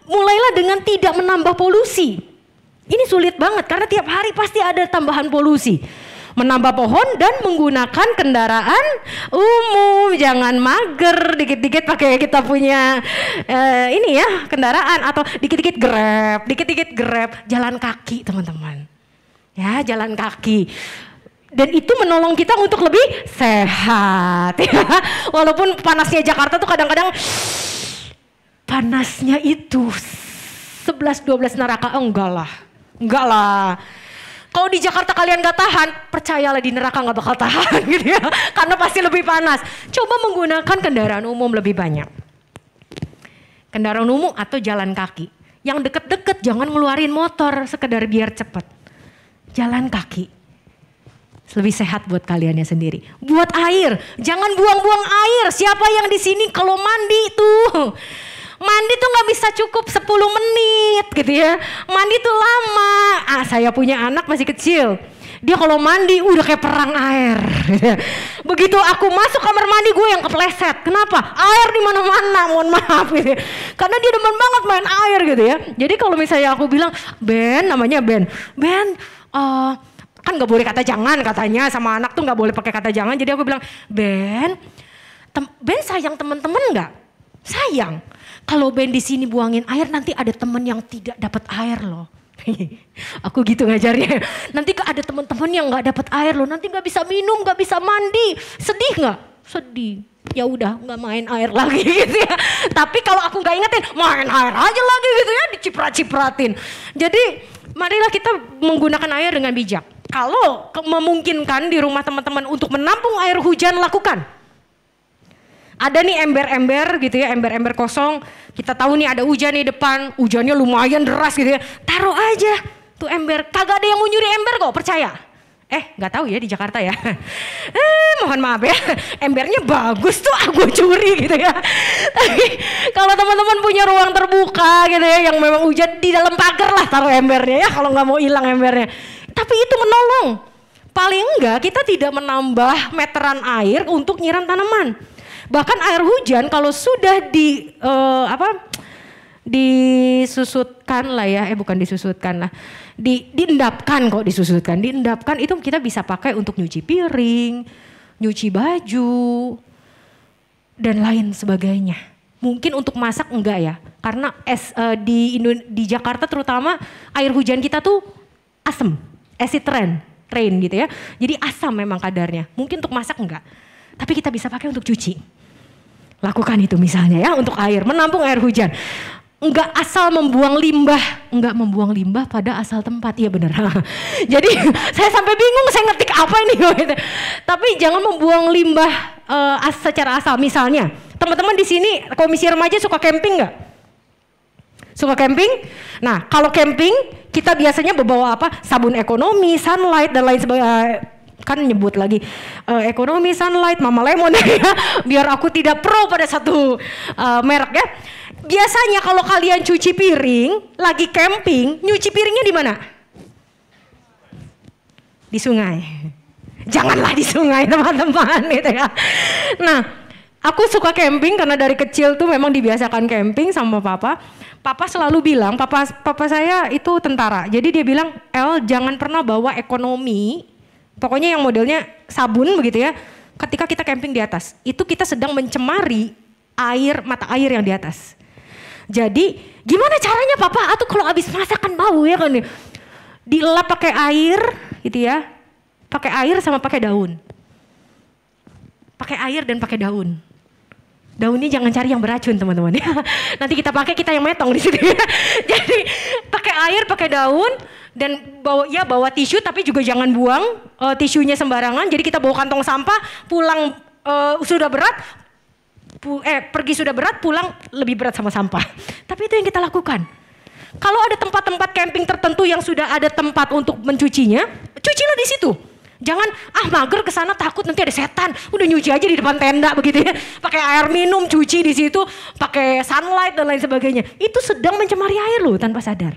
mulailah dengan tidak menambah polusi. Ini sulit banget karena tiap hari pasti ada tambahan polusi. Menambah pohon dan menggunakan kendaraan umum. Jangan mager dikit-dikit pakai kita punya ini ya kendaraan. Atau dikit-dikit grab, jalan kaki teman-teman. Ya jalan kaki. Dan itu menolong kita untuk lebih sehat ya. Walaupun panasnya Jakarta tuh kadang-kadang panasnya itu 11-12 neraka. Enggak lah. Kalau di Jakarta kalian gak tahan, percayalah di neraka gak bakal tahan gitu ya. Karena pasti lebih panas. Coba menggunakan kendaraan umum lebih banyak. Kendaraan umum atau jalan kaki. Yang deket-deket jangan ngeluarin motor sekedar biar cepet. Jalan kaki. Lebih sehat buat kaliannya sendiri. Buat air, jangan buang-buang air. Siapa yang di sini kalau mandi tuh, mandi tuh nggak bisa cukup 10 menit gitu ya. Mandi tuh lama. Saya punya anak masih kecil. Dia kalau mandi udah kayak perang air. Begitu aku masuk kamar mandi gue yang kepleset. Kenapa? Air di mana-mana. Mohon maaf gitu. Karena dia demen banget main air gitu ya. Jadi kalau misalnya aku bilang, namanya Ben, kan gak boleh kata jangan katanya, sama anak tuh gak boleh pakai kata jangan. Jadi aku bilang, Ben sayang teman-teman gak? Sayang. Kalau Ben di sini buangin air, nanti ada teman yang tidak dapat air loh. Aku gitu ngajarnya. Nanti ada teman-teman yang gak dapat air loh. Nanti gak bisa minum, gak bisa mandi. Sedih gak? Sedih. Ya udah gak main air lagi gitu ya. Tapi kalau aku gak ingetin, main air aja lagi gitu ya, diciprat-cipratin. Jadi marilah kita menggunakan air dengan bijak. Kalau memungkinkan di rumah teman-teman untuk menampung air hujan, lakukan. Ada nih ember-ember gitu ya, ember-ember kosong. Kita tahu nih ada hujan nih depan, hujannya lumayan deras gitu ya. Taruh aja tuh ember, kagak ada yang mau nyuri ember kok, percaya. Gak tahu ya di Jakarta ya. Mohon maaf ya, embernya bagus tuh aku curi gitu ya. Tapi kalau teman-teman punya ruang terbuka gitu ya, yang memang hujan, di dalam pagar lah taruh embernya ya, kalau nggak mau hilang embernya. Tapi itu menolong. Paling enggak kita tidak menambah meteran air untuk nyiram tanaman. Bahkan air hujan kalau sudah disusutkan lah ya, bukan disusutkan lah. Diendapkan kok disusutkan. Diendapkan itu kita bisa pakai untuk nyuci piring, nyuci baju, dan lain sebagainya. Mungkin untuk masak enggak ya. Karena di Jakarta terutama air hujan kita tuh asam. Acid rain gitu ya. Jadi asam memang kadarnya. Mungkin untuk masak enggak. Tapi kita bisa pakai untuk cuci. Lakukan itu misalnya ya untuk air. Menampung air hujan. Enggak asal membuang limbah pada asal tempat. Iya benar. Jadi saya sampai bingung saya ngetik apa ini. Tapi jangan membuang limbah secara asal. Misalnya teman-teman di sini komisi remaja suka camping enggak? Suka camping? Nah kalau camping kita biasanya membawa apa? Sabun ekonomi, Sunlight dan lain sebagainya. Kan nyebut lagi ekonomi, Sunlight, Mama Lemon ya. Biar aku tidak pro pada satu merek ya. Biasanya kalau kalian cuci piring, lagi camping, nyuci piringnya di mana? Di sungai. Janganlah di sungai teman-teman gitu ya. Nah, aku suka camping karena dari kecil tuh memang dibiasakan camping sama papa. Papa selalu bilang, papa saya itu tentara. Jadi dia bilang, El jangan pernah bawa ekonomi. Pokoknya yang modelnya sabun begitu ya. ketika kita camping di atas, itu kita sedang mencemari mata air yang di atas. Jadi gimana caranya papa? Atau kalau habis masak kan bau ya kan, dilap pakai air gitu ya, pakai air sama pakai daun. Pakai air dan pakai daun. Daunnya jangan cari yang beracun teman-teman ya. Nanti kita pakai, kita yang metong di sini. Jadi pakai air, pakai daun dan bawa tisu, tapi juga jangan buang tisunya sembarangan. Jadi kita bawa kantong sampah, pulang sudah berat, pergi sudah berat, pulang lebih berat sama sampah. Tapi itu yang kita lakukan. Kalau ada tempat-tempat camping tertentu yang sudah ada tempat untuk mencucinya, cucilah di situ. Jangan mager ke sana takut nanti ada setan. Udah nyuci aja di depan tenda begitu ya. Pakai air minum, cuci di situ, pakai sunlight dan lain sebagainya. Itu sedang mencemari air loh tanpa sadar.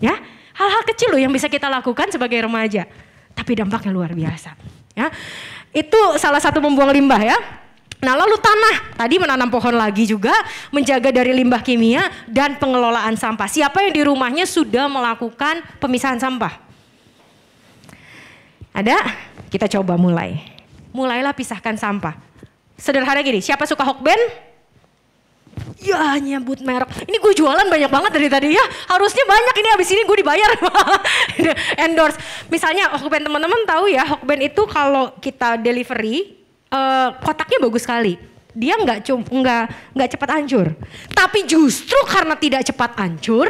Ya, hal-hal kecil loh yang bisa kita lakukan sebagai remaja, tapi dampaknya luar biasa. Ya, itu salah satu membuang limbah ya. Nah lalu tanah, tadi menanam pohon lagi juga, menjaga dari limbah kimia dan pengelolaan sampah. Siapa yang di rumahnya sudah melakukan pemisahan sampah? Ada? Kita coba mulai. Mulailah pisahkan sampah. Sederhana gini, siapa suka Hokben? Ya nyebut merek. Ini gue jualan banyak banget dari tadi ya. Harusnya banyak ini, habis ini gue dibayar. Endorse. Misalnya Hokben, teman-teman tahu ya, Hokben itu kalau kita delivery, kotaknya bagus sekali. Dia nggak cepat hancur. Tapi justru karena tidak cepat hancur,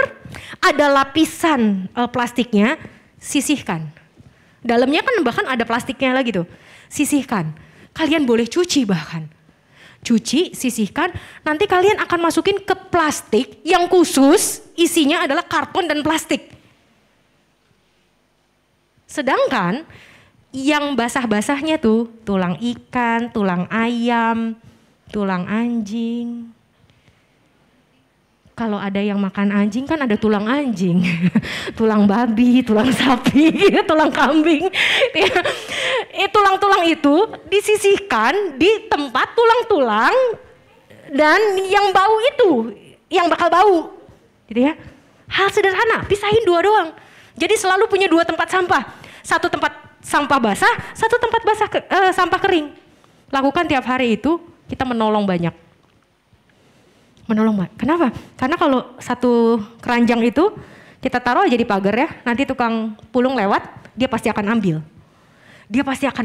ada lapisan plastiknya, sisihkan. Dalamnya kan bahkan ada plastiknya lagi tuh. Sisihkan. Kalian boleh cuci bahkan. Cuci, sisihkan. Nanti kalian akan masukin ke plastik yang khusus isinya adalah karton dan plastik. Sedangkan yang basah-basahnya tuh tulang ikan, tulang ayam, tulang anjing. Kalau ada yang makan anjing kan ada tulang anjing, tulang babi, tulang sapi, tulang kambing. Tulang-tulang itu disisihkan di tempat tulang-tulang dan yang bau itu, yang bakal bau. Gitu ya. Hal sederhana, pisahin dua doang. Jadi selalu punya dua tempat sampah. Satu tempat sampah basah, satu tempat sampah kering. Lakukan tiap hari itu, kita menolong banyak. Kenapa? Karena kalau satu keranjang itu kita taruh aja di pagar ya, nanti tukang pulung lewat, dia pasti akan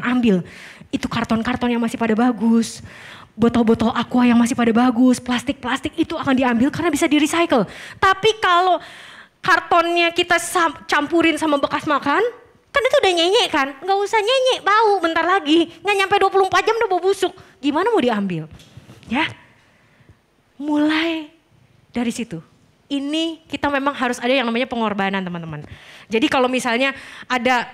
ambil. Itu karton-karton yang masih pada bagus, botol-botol aqua yang masih pada bagus, plastik-plastik itu akan diambil karena bisa di-recycle. Tapi kalau kartonnya kita campurin sama bekas makan, kan itu udah nyenyek kan? Nggak usah nyenyek, bau bentar lagi. Nggak nyampe 24 jam udah bau busuk. Gimana mau diambil? Ya. Mulai dari situ. Ini kita memang harus ada yang namanya pengorbanan teman-teman. Jadi kalau misalnya ada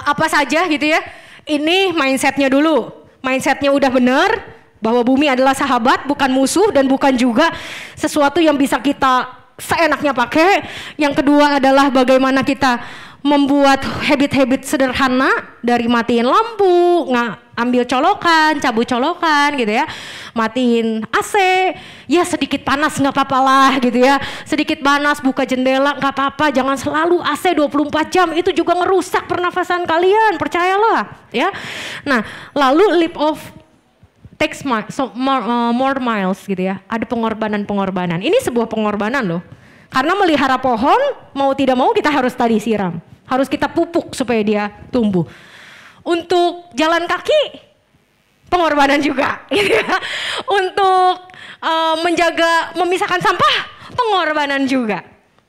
apa saja gitu ya. Ini mindsetnya dulu. Mindsetnya udah benar bahwa bumi adalah sahabat bukan musuh dan bukan juga sesuatu yang bisa kita seenaknya pakai. Yang kedua adalah bagaimana kita membuat habit-habit sederhana dari matiin lampu, ambil colokan, cabut colokan gitu ya. Matiin AC, ya sedikit panas nggak apa-apa lah gitu ya. Sedikit panas buka jendela nggak apa-apa, jangan selalu AC 24 jam, itu juga ngerusak pernafasan kalian, percayalah ya. Nah lalu leap of takes more miles gitu ya. Ada pengorbanan. Ini sebuah pengorbanan loh. Karena melihara pohon mau tidak mau kita harus tadi siram. Harus kita pupuk supaya dia tumbuh. Untuk jalan kaki, pengorbanan juga. Gitu ya. Untuk memisahkan sampah, pengorbanan juga.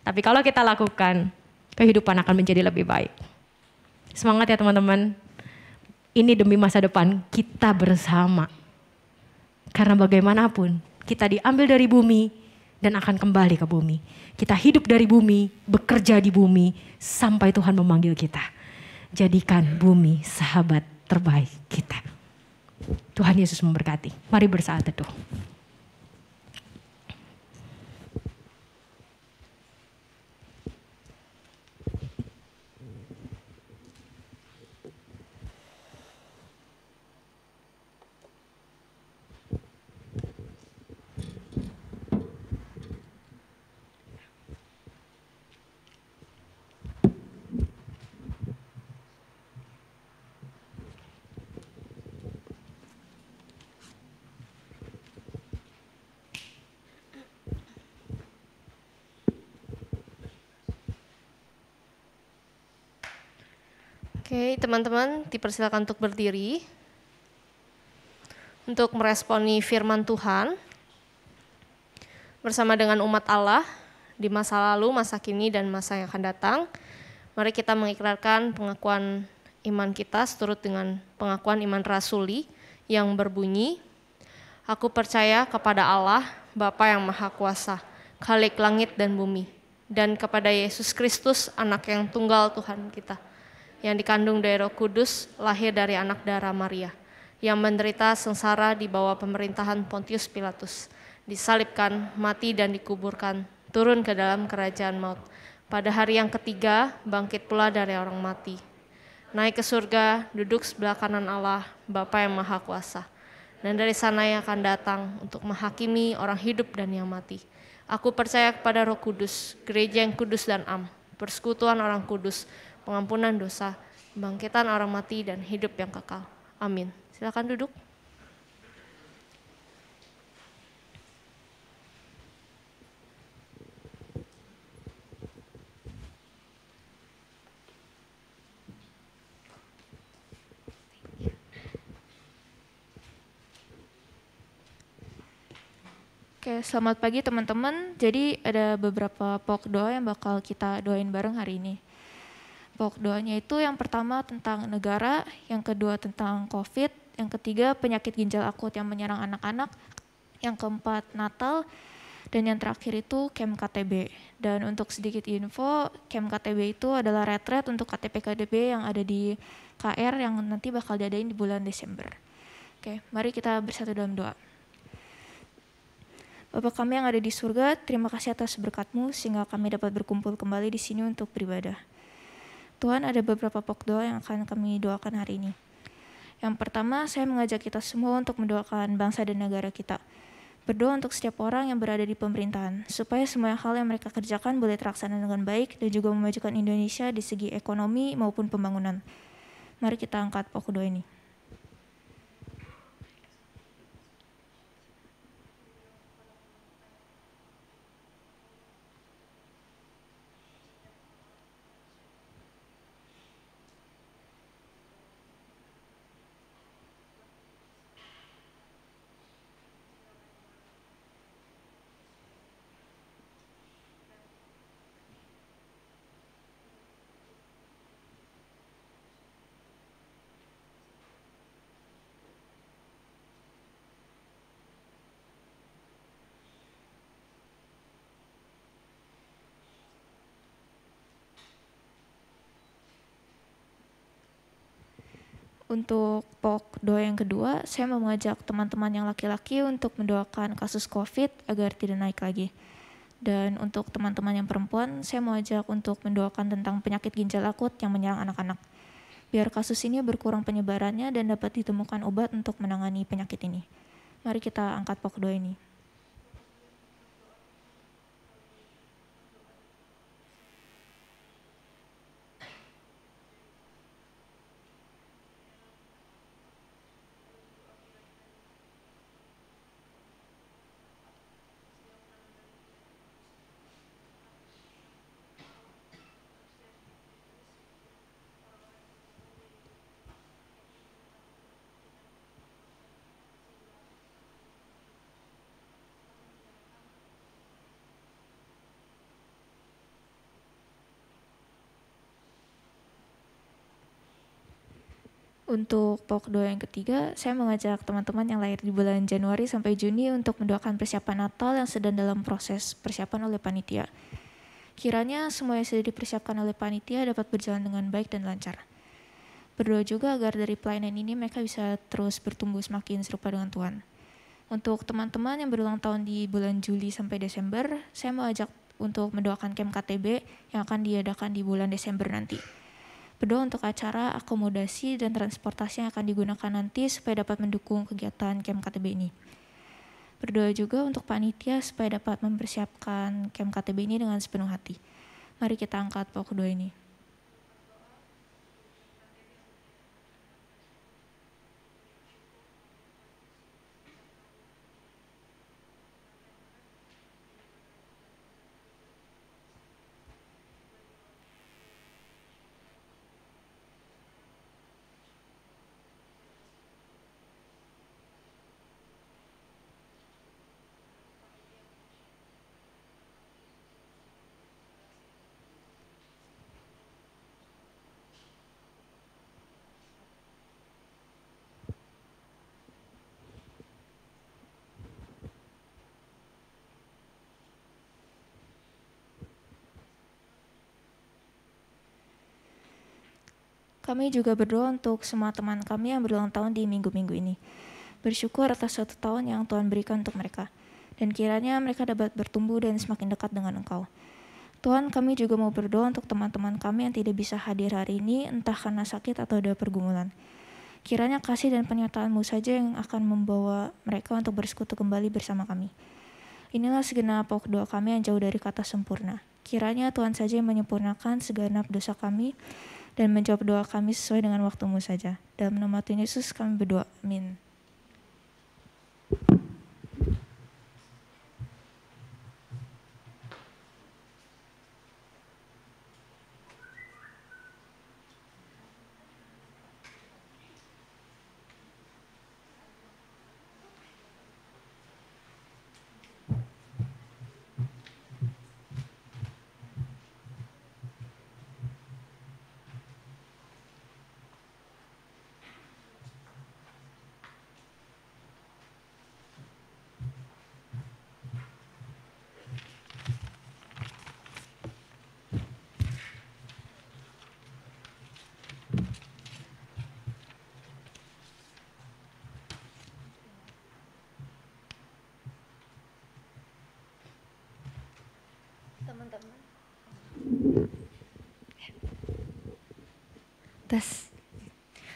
Tapi kalau kita lakukan, kehidupan akan menjadi lebih baik. Semangat ya teman-teman. Ini demi masa depan kita bersama. Karena bagaimanapun, kita diambil dari bumi dan akan kembali ke bumi. Kita hidup dari bumi, bekerja di bumi, sampai Tuhan memanggil kita. Jadikan bumi sahabat terbaik kita. Tuhan Yesus memberkati. Mari bersaat teduh. Oke, teman-teman dipersilakan untuk berdiri untuk meresponi firman Tuhan bersama dengan umat Allah di masa lalu, masa kini, dan masa yang akan datang. Mari kita mengikrarkan pengakuan iman kita seturut dengan pengakuan iman rasuli yang berbunyi, Aku percaya kepada Allah, Bapa yang Maha Kuasa, Khalik langit dan bumi, dan kepada Yesus Kristus, anak yang tunggal Tuhan kita, yang dikandung dari Roh Kudus, lahir dari anak darah Maria, yang menderita sengsara di bawah pemerintahan Pontius Pilatus, disalibkan, mati dan dikuburkan, turun ke dalam kerajaan maut. Pada hari yang ketiga, bangkit pula dari orang mati. Naik ke surga, duduk sebelah kanan Allah, Bapa yang Maha Kuasa. Dan dari sana yang akan datang untuk menghakimi orang hidup dan yang mati. Aku percaya kepada Roh Kudus, gereja yang kudus dan am, persekutuan orang kudus, pengampunan dosa, kebangkitan orang mati, dan hidup yang kekal. Amin. Silakan duduk. Oke, selamat pagi teman-teman. Jadi ada beberapa pokok doa yang bakal kita doain bareng hari ini. Pokok doanya itu yang pertama tentang negara, yang kedua tentang COVID, yang ketiga penyakit ginjal akut yang menyerang anak-anak, yang keempat Natal, dan yang terakhir itu Camp KTB. Dan untuk sedikit info, Camp KTB itu adalah retret untuk KTP KTB yang ada di KR yang nanti bakal diadain di bulan Desember. Oke, mari kita bersatu dalam doa. Bapa kami yang ada di surga, terima kasih atas berkat-Mu sehingga kami dapat berkumpul kembali di sini untuk beribadah. Tuhan, ada beberapa pokok doa yang akan kami doakan hari ini. Yang pertama, saya mengajak kita semua untuk mendoakan bangsa dan negara kita. Berdoa untuk setiap orang yang berada di pemerintahan, supaya semua hal yang mereka kerjakan boleh terlaksana dengan baik dan juga memajukan Indonesia di segi ekonomi maupun pembangunan. Mari kita angkat pokok doa ini. Untuk pokok doa yang kedua, saya mau mengajak teman-teman yang laki-laki untuk mendoakan kasus COVID agar tidak naik lagi. Dan untuk teman-teman yang perempuan, saya mau ajak untuk mendoakan tentang penyakit ginjal akut yang menyerang anak-anak. Biar kasus ini berkurang penyebarannya dan dapat ditemukan obat untuk menangani penyakit ini. Mari kita angkat pokok doa ini. Untuk pokok doa yang ketiga, saya mengajak teman-teman yang lahir di bulan Januari sampai Juni untuk mendoakan persiapan Natal yang sedang dalam proses persiapan oleh panitia. Kiranya semua yang sudah dipersiapkan oleh panitia dapat berjalan dengan baik dan lancar. Berdoa juga agar dari pelayanan ini mereka bisa terus bertumbuh semakin serupa dengan Tuhan. Untuk teman-teman yang berulang tahun di bulan Juli sampai Desember, saya mau ajak untuk mendoakan Camp KTB yang akan diadakan di bulan Desember nanti. Berdoa untuk acara, akomodasi, dan transportasi yang akan digunakan nanti supaya dapat mendukung kegiatan Camp KTB ini. Berdoa juga untuk panitia supaya dapat mempersiapkan Camp KTB ini dengan sepenuh hati. Mari kita angkat pokok doa ini. kami juga berdoa untuk semua teman kami yang berulang tahun di minggu-minggu ini. Bersyukur atas 1 tahun yang Tuhan berikan untuk mereka. Dan kiranya mereka dapat bertumbuh dan semakin dekat dengan Engkau. Tuhan, kami juga mau berdoa untuk teman-teman kami yang tidak bisa hadir hari ini, entah karena sakit atau ada pergumulan. Kiranya kasih dan penyertaan-Mu saja yang akan membawa mereka untuk bersekutu kembali bersama kami. Inilah segenap pokok doa kami yang jauh dari kata sempurna. Kiranya Tuhan saja yang menyempurnakan segenap dosa kami dan menjawab doa kami sesuai dengan waktu-Mu saja. Dalam nama Tuhan Yesus kami berdoa. Amin. Teman-teman.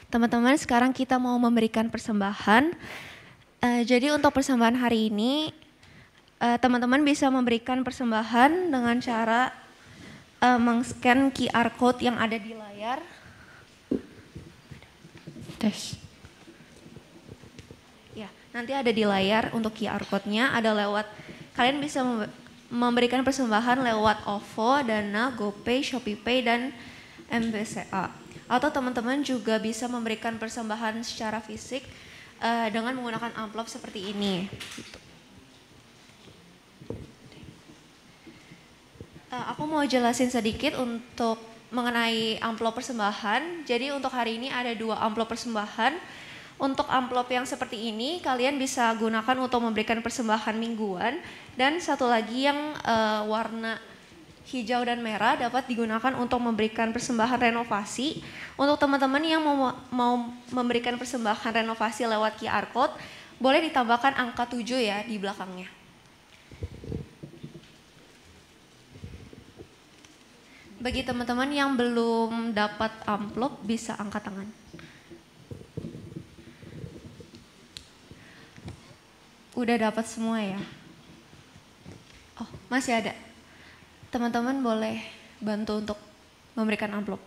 Teman-teman, sekarang kita mau memberikan persembahan. Jadi untuk persembahan hari ini, teman-teman bisa memberikan persembahan dengan cara meng-scan QR code yang ada di layar. Ya, nanti ada di layar untuk QR code-nya, ada lewat, kalian bisa memberikan persembahan lewat OVO, Dana, GoPay, ShopeePay, dan MBCA. Atau teman-teman juga bisa memberikan persembahan secara fisik dengan menggunakan amplop seperti ini. Aku mau jelasin sedikit untuk mengenai amplop persembahan. Jadi untuk hari ini ada 2 amplop persembahan. Untuk amplop yang seperti ini kalian bisa gunakan untuk memberikan persembahan mingguan. Dan satu lagi yang warna hijau dan merah dapat digunakan untuk memberikan persembahan renovasi. Untuk teman-teman yang mau memberikan persembahan renovasi lewat QR code, boleh ditambahkan angka 7 ya di belakangnya. Bagi teman-teman yang belum dapat amplop bisa angkat tangan. Udah dapat semua ya? Oh, masih ada. Teman-teman boleh bantu untuk memberikan amplop.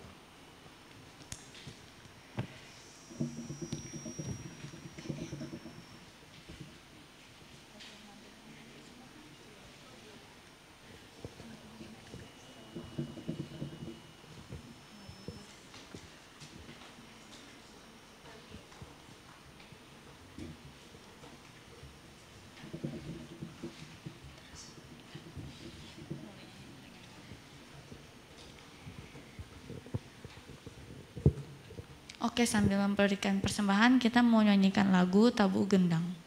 Oke, sambil memberikan persembahan, kita mau nyanyikan lagu Tabu Gendang.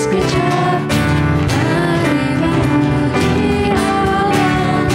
Kecap, hari memuji Allah.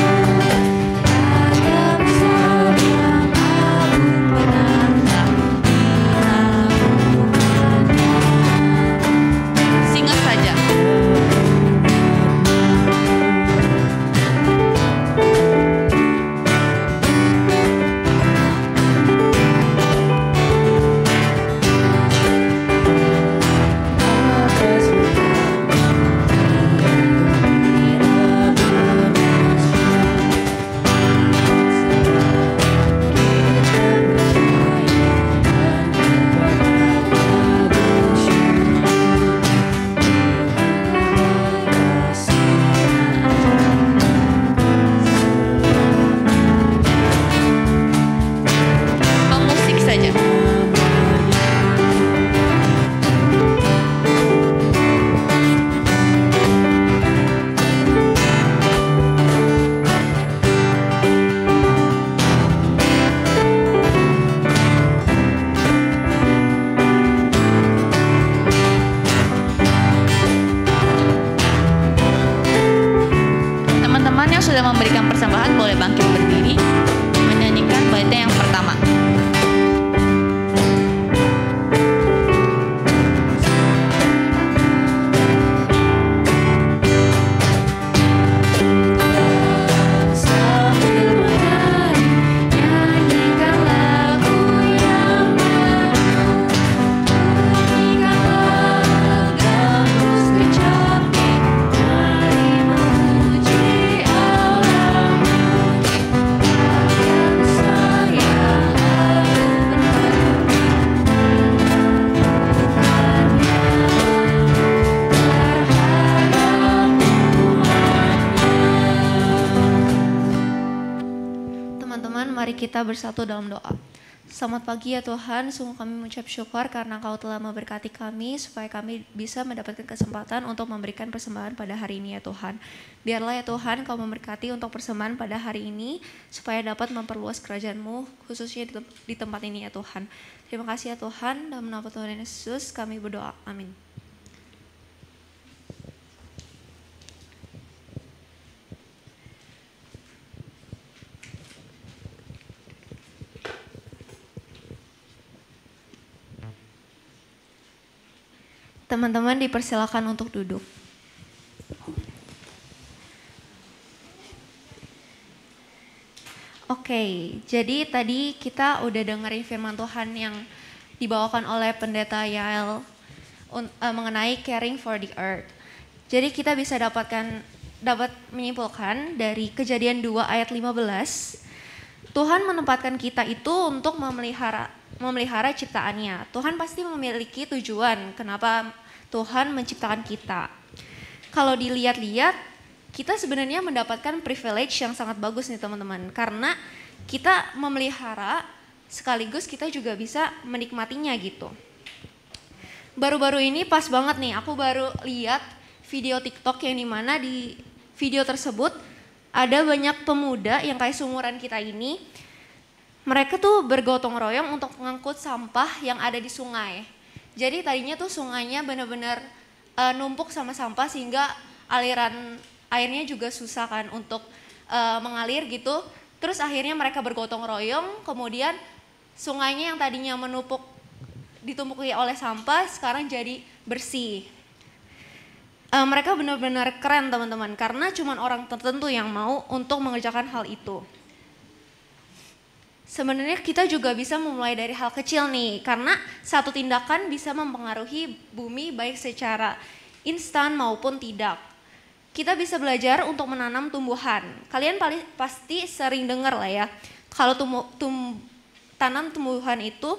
mari kita bersatu dalam doa. Selamat pagi ya Tuhan, sungguh kami mengucap syukur karena Kau telah memberkati kami supaya kami bisa mendapatkan kesempatan untuk memberikan persembahan pada hari ini ya Tuhan. Biarlah ya Tuhan Kau memberkati untuk persembahan pada hari ini supaya dapat memperluas kerajaan-Mu khususnya di tempat ini ya Tuhan. Terima kasih ya Tuhan, dalam nama Tuhan Yesus kami berdoa, amin. Teman-teman dipersilakan untuk duduk. Oke, jadi tadi kita udah dengerin firman Tuhan yang dibawakan oleh Pendeta Yael mengenai caring for the earth. Jadi kita bisa dapat menyimpulkan dari Kejadian 2 ayat 15, Tuhan menempatkan kita itu untuk memelihara ciptaannya. Tuhan pasti memiliki tujuan kenapa Tuhan menciptakan kita. Kalau dilihat-lihat, kita sebenarnya mendapatkan privilege yang sangat bagus nih teman-teman. Karena kita memelihara sekaligus kita juga bisa menikmatinya gitu. Baru-baru ini pas banget nih, aku baru lihat video TikTok yang dimana di video tersebut ada banyak pemuda yang kayak seumuran kita ini. Mereka tuh bergotong royong untuk mengangkut sampah yang ada di sungai. Jadi tadinya tuh sungainya benar-benar numpuk sama sampah sehingga aliran airnya juga susah kan untuk mengalir gitu. Terus akhirnya mereka bergotong royong, kemudian sungainya yang tadinya ditumpuki oleh sampah sekarang jadi bersih. Mereka benar-benar keren teman-teman karena cuma orang tertentu yang mau untuk mengerjakan hal itu. Sebenarnya kita juga bisa memulai dari hal kecil nih, karena satu tindakan bisa mempengaruhi bumi baik secara instan maupun tidak. Kita bisa belajar untuk menanam tumbuhan. Kalian pasti sering dengar lah ya, kalau tanam tumbuhan itu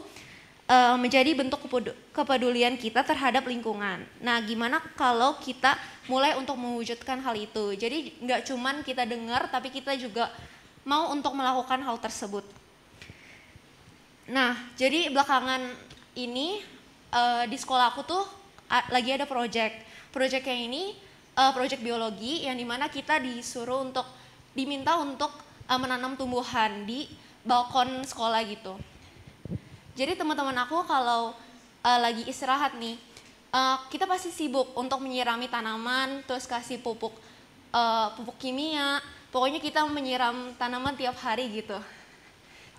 menjadi bentuk kepedulian kita terhadap lingkungan. Nah, gimana kalau kita mulai untuk mewujudkan hal itu? Jadi nggak cuman kita dengar, tapi kita juga mau untuk melakukan hal tersebut. Nah, jadi belakangan ini di sekolah aku tuh lagi ada project yang ini project biologi yang dimana kita diminta untuk menanam tumbuhan di balkon sekolah gitu. Jadi teman-teman aku kalau lagi istirahat nih, kita pasti sibuk untuk menyirami tanaman, terus kasih pupuk kimia, pokoknya kita menyiram tanaman tiap hari gitu.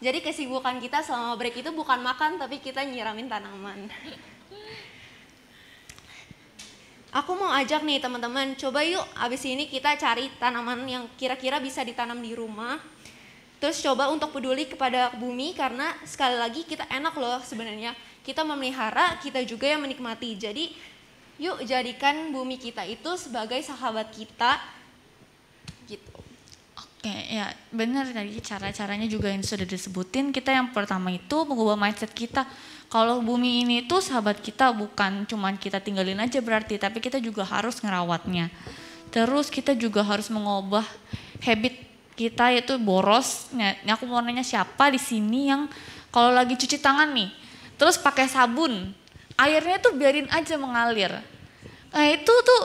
Jadi kesibukan kita selama break itu bukan makan, tapi kita nyiramin tanaman. Aku mau ajak nih teman-teman, coba yuk abis ini kita cari tanaman yang kira-kira bisa ditanam di rumah. Terus coba untuk peduli kepada bumi karena sekali lagi kita enak loh sebenarnya. Kita memelihara, kita juga yang menikmati. Jadi yuk jadikan bumi kita itu sebagai sahabat kita gitu. Oke, ya benar tadi cara-caranya juga yang sudah disebutin. Kita yang pertama itu mengubah mindset kita. Kalau bumi ini tuh sahabat kita, bukan cuman kita tinggalin aja berarti, tapi kita juga harus ngerawatnya. Terus kita juga harus mengubah habit kita yaitu boros. Nah, aku mau nanya siapa di sini yang kalau lagi cuci tangan nih, terus pakai sabun, airnya tuh biarin aja mengalir. Nah itu tuh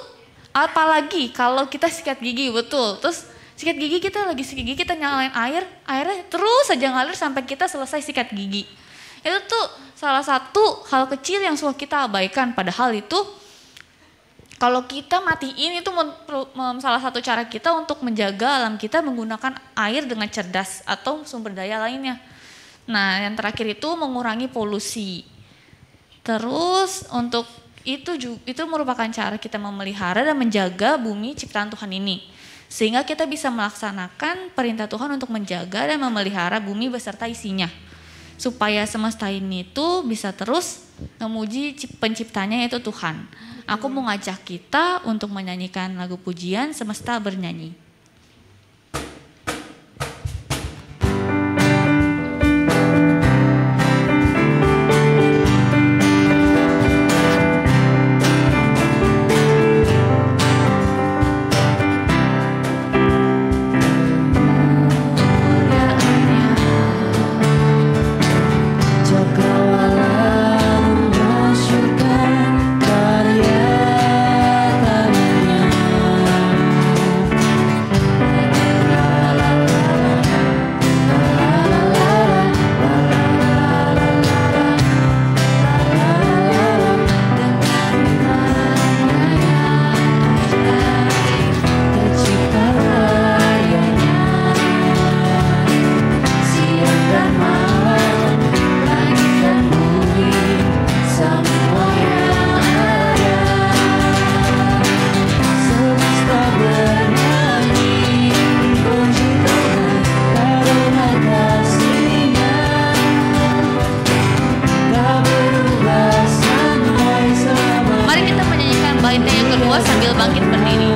apalagi kalau kita sikat gigi, betul. Terus sikat gigi kita nyalain airnya terus saja ngalir sampai kita selesai sikat gigi. Itu tuh salah satu hal kecil yang suka kita abaikan, padahal itu kalau kita matiin itu salah satu cara kita untuk menjaga alam kita menggunakan air dengan cerdas atau sumber daya lainnya. Nah yang terakhir itu mengurangi polusi. Terus untuk itu merupakan cara kita memelihara dan menjaga bumi ciptaan Tuhan ini. Sehingga kita bisa melaksanakan perintah Tuhan untuk menjaga dan memelihara bumi beserta isinya. Supaya semesta ini tuh bisa terus memuji penciptanya yaitu Tuhan. Aku mau ngajak kita untuk menyanyikan lagu pujian Semesta Bernyanyi. berdoa sambil bangkit berdiri.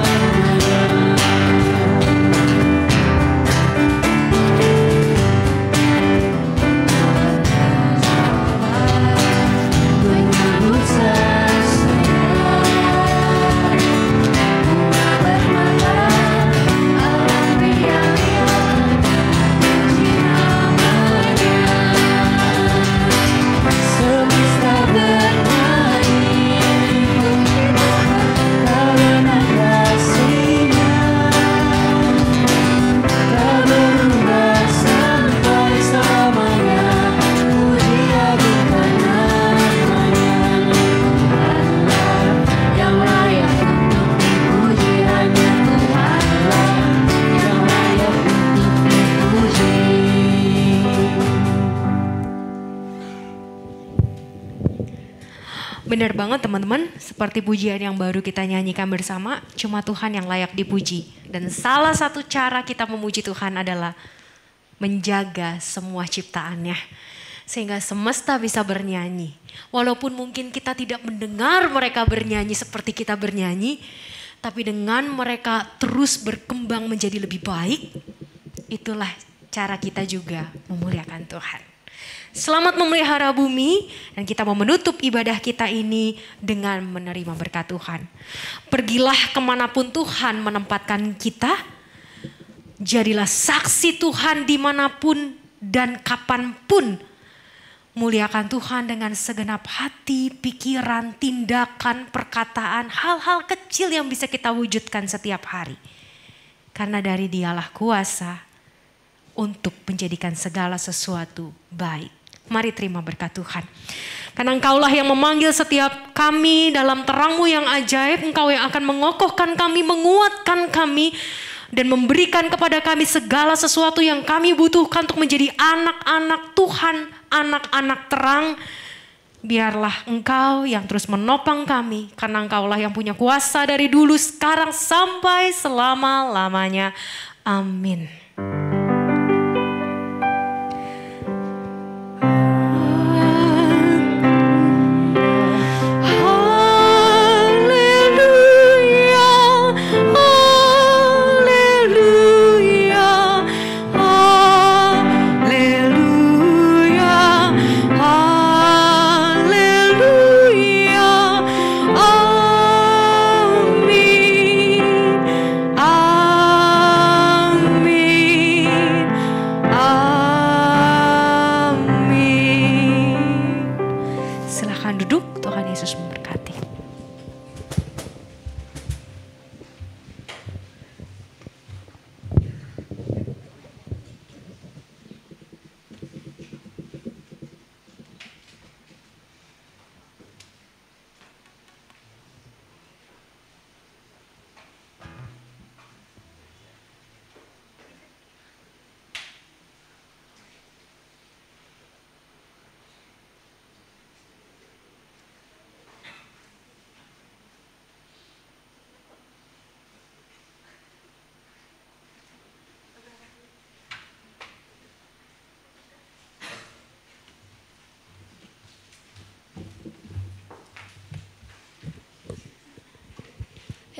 Benar banget teman-teman, seperti pujian yang baru kita nyanyikan bersama, cuma Tuhan yang layak dipuji. Dan salah satu cara kita memuji Tuhan adalah menjaga semua ciptaannya. Sehingga semesta bisa bernyanyi. Walaupun mungkin kita tidak mendengar mereka bernyanyi seperti kita bernyanyi, tapi dengan mereka terus berkembang menjadi lebih baik, itulah cara kita juga memuliakan Tuhan. Selamat memelihara bumi, dan kita mau menutup ibadah kita ini dengan menerima berkat Tuhan. Pergilah kemanapun Tuhan menempatkan kita, jadilah saksi Tuhan dimanapun dan kapanpun. Muliakan Tuhan dengan segenap hati, pikiran, tindakan, perkataan, hal-hal kecil yang bisa kita wujudkan setiap hari. Karena dari Dialah kuasa untuk menjadikan segala sesuatu baik. Mari terima berkat Tuhan. Karena Engkaulah yang memanggil setiap kami dalam terang-Mu yang ajaib. Engkau yang akan mengokohkan kami, menguatkan kami, dan memberikan kepada kami segala sesuatu yang kami butuhkan untuk menjadi anak-anak Tuhan, anak-anak terang. Biarlah Engkau yang terus menopang kami, karena Engkaulah yang punya kuasa dari dulu, sekarang, sampai selama-lamanya. Amin.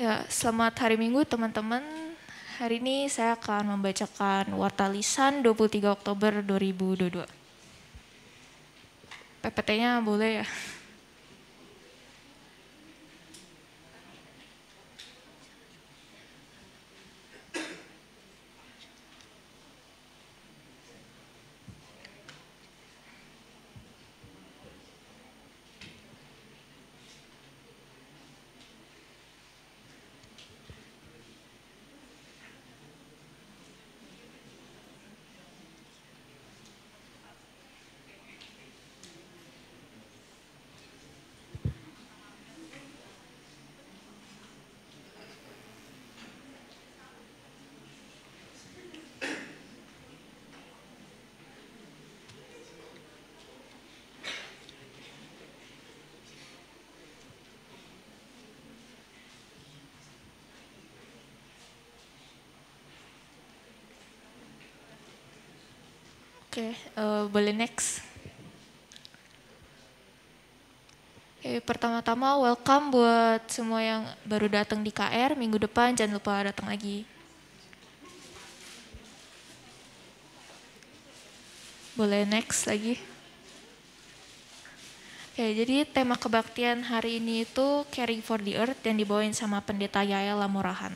Ya, selamat hari Minggu teman-teman. Hari ini saya akan membacakan Warta Lisan 23 Oktober 2022. PPT-nya boleh ya? Oke, boleh next. Pertama-tama welcome buat semua yang baru datang di KR. Minggu depan jangan lupa datang lagi. Boleh next lagi. Jadi tema kebaktian hari ini itu Caring for the Earth dan dibawain sama Pendeta Yael Lamurahan.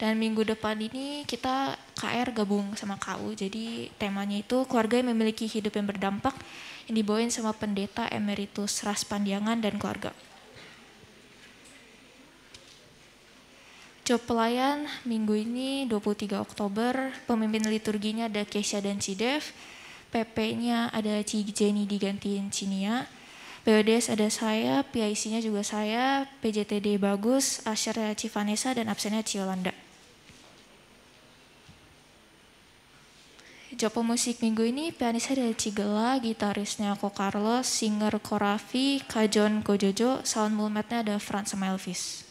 Dan minggu depan ini kita KR gabung sama KU. Jadi temanya itu keluarga yang memiliki hidup yang berdampak, yang dibawain sama Pendeta Emeritus Ras Pandiangan dan keluarga. Job pelayan minggu ini 23 Oktober, pemimpin liturginya ada Kesha dan Cidev, PP-nya ada Ci Jenny digantiin Cinia, PWDS ada saya, PIC-nya juga saya, PJTD Bagus, Asher Ci Vanessa, dan absennya Ci Yolanda. Job pemusik minggu ini, pianisnya ada Cigela, gitarisnya Ko Carlos, singer Ko Raffi, Kajon Ko Jojo, sound mulmetnya ada Franz sama Elvis.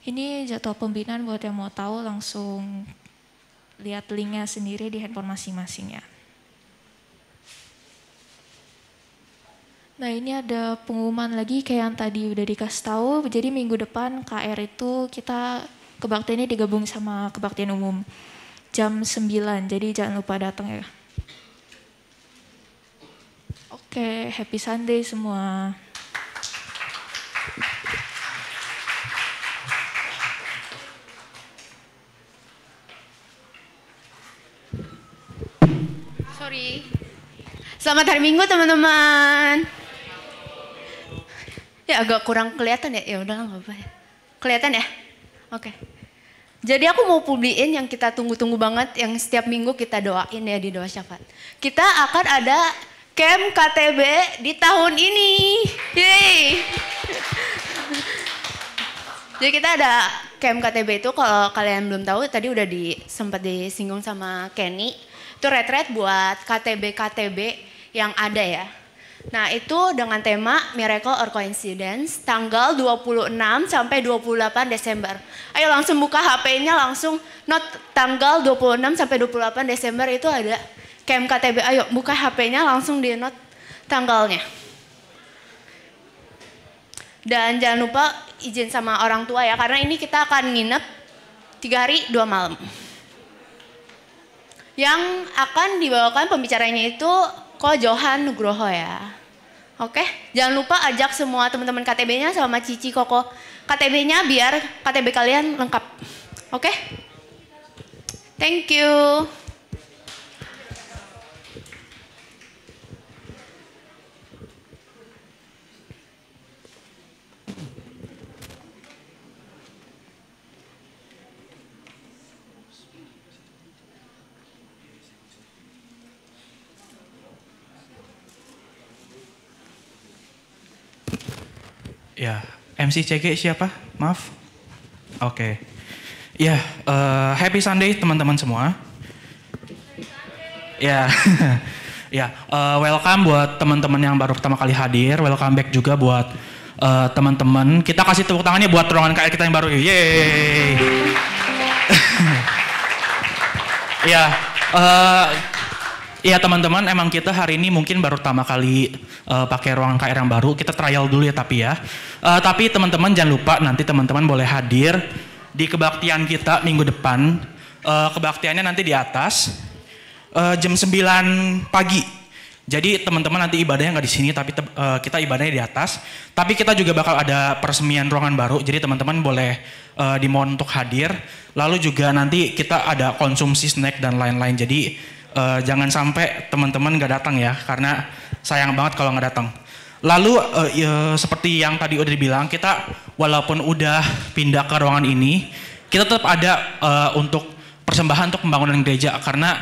Ini jadwal pembinaan buat yang mau tahu langsung lihat linknya sendiri di handphone masing-masing ya. Nah ini ada pengumuman lagi kayak yang tadi udah dikasih tahu. Jadi minggu depan KR itu kita kebaktiannya digabung sama kebaktian umum jam 9, jadi jangan lupa datang ya. Oke, happy Sunday semua. Sorry. Selamat hari Minggu teman-teman. Ya agak kurang kelihatan ya. Ya udah nggak apa-apa ya. Kelihatan ya? Oke. Jadi aku mau publiin yang kita tunggu-tunggu banget, yang setiap minggu kita doain ya di doa syafaat. Kita akan ada camp KTB di tahun ini. Yeay. Jadi kita ada camp KTB itu, kalau kalian belum tahu tadi udah sempat disinggung sama Kenny. Itu retreat buat KTB-KTB yang ada ya. Nah itu dengan tema Miracle or Coincidence tanggal 26 sampai 28 Desember. Ayo langsung buka HP-nya, langsung note tanggal 26 sampai 28 Desember itu ada camp KTB. Ayo buka HP-nya, langsung di note tanggalnya. Dan jangan lupa izin sama orang tua ya, karena ini kita akan nginep 3 hari 2 malam. Yang akan dibawakan pembicaranya itu Ko Johan Nugroho ya. Oke, jangan lupa ajak semua teman-teman KTB-nya sama Cici Koko KTB-nya biar KTB kalian lengkap. Oke? Thank you. Ya, MC CG siapa? Maaf. Oke. Ya, happy Sunday teman-teman semua. Ya, ya, welcome buat teman-teman yang baru pertama kali hadir. Welcome back juga buat teman-teman. Kita kasih tepuk tangannya buat ruangan KR kita yang baru. Yeay. Ya, iya teman-teman, emang kita hari ini mungkin baru pertama kali pakai ruangan KR yang baru. Kita trial dulu ya tapi ya. Tapi teman-teman jangan lupa nanti teman-teman boleh hadir di kebaktian kita minggu depan. Kebaktiannya nanti di atas jam 9 pagi. Jadi teman-teman nanti ibadahnya nggak di sini tapi kita ibadahnya di atas. Tapi kita juga bakal ada peresmian ruangan baru. Jadi teman-teman boleh dimohon untuk hadir. Lalu juga nanti kita ada konsumsi snack dan lain-lain. Jadi jangan sampai teman-teman nggak datang ya, karena sayang banget kalau nggak datang. Lalu seperti yang tadi udah dibilang, kita walaupun udah pindah ke ruangan ini, kita tetap ada untuk persembahan untuk pembangunan gereja, karena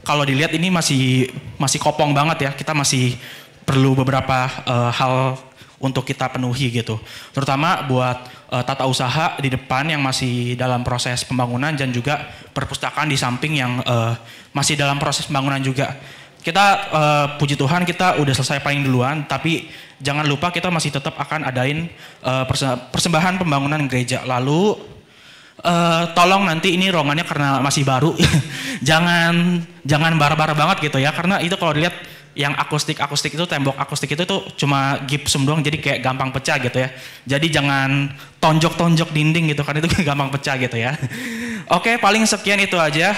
kalau dilihat ini masih kopong banget ya, kita masih perlu beberapa hal untuk kita penuhi gitu. Terutama buat tata usaha di depan yang masih dalam proses pembangunan dan juga perpustakaan di samping yang masih dalam proses pembangunan juga. Kita puji Tuhan kita udah selesai paling duluan, tapi jangan lupa kita masih tetap akan adain persembahan pembangunan gereja. Lalu tolong nanti ini ruangannya karena masih baru, jangan barbar banget gitu ya, karena itu kalau dilihat yang akustik itu, tembok akustik itu tuh cuma gypsum doang, jadi kayak gampang pecah gitu ya. Jadi jangan tonjok dinding gitu kan, itu gampang pecah gitu ya. Oke, paling sekian itu aja.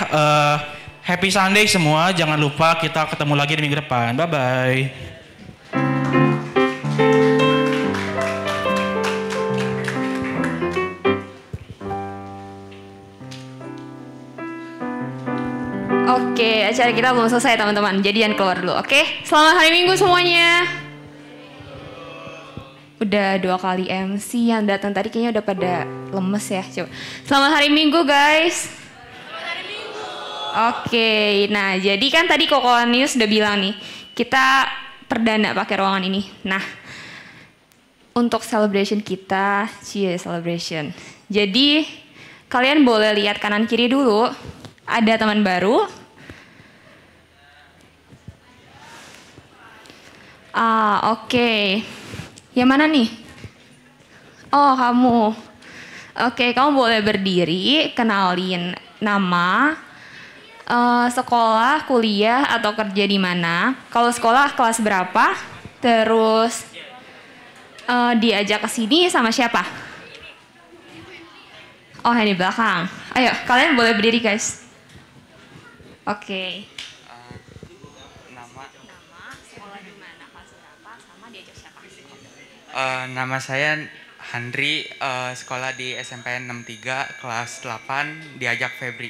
Happy Sunday semua, jangan lupa kita ketemu lagi di minggu depan. Bye-bye. Oke, acara kita belum selesai teman-teman, jadi jangan keluar dulu, oke? Selamat hari Minggu semuanya. Udah 2 kali MC yang datang tadi kayaknya udah pada lemes ya. Coba. Selamat hari Minggu guys. Selamat hari Minggu. Oke, nah jadi kan tadi Koko News udah bilang nih, kita perdana pakai ruangan ini. Nah, untuk celebration kita, celebration. Jadi kalian boleh lihat kanan kiri dulu. Ada teman baru. Oke. Yang mana nih? Oh, kamu. Oke, kamu boleh berdiri, kenalin nama, sekolah, kuliah, atau kerja di mana. Kalau sekolah kelas berapa, terus diajak ke sini sama siapa? Oh, yang di belakang. Ayo, kalian boleh berdiri guys. Oke. Nama, sekolah di mana, kelas berapa, sama diajak siapa? nama saya Handri, sekolah di SMP 63 kelas 8, diajak Febri.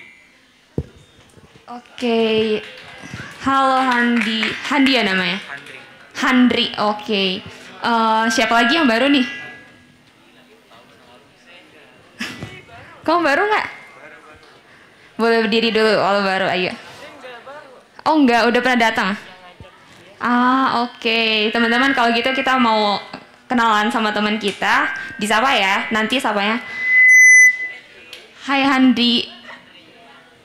Oke. Halo Handi ya namanya? Handri, oke. Siapa lagi yang baru nih? Kamu baru nggak? Boleh berdiri dulu, kalau baru, ayo. Oh enggak, udah pernah datang? Oke. Teman-teman kalau gitu kita mau kenalan sama teman kita. Disapa ya, nanti sapanya. Hai Handri.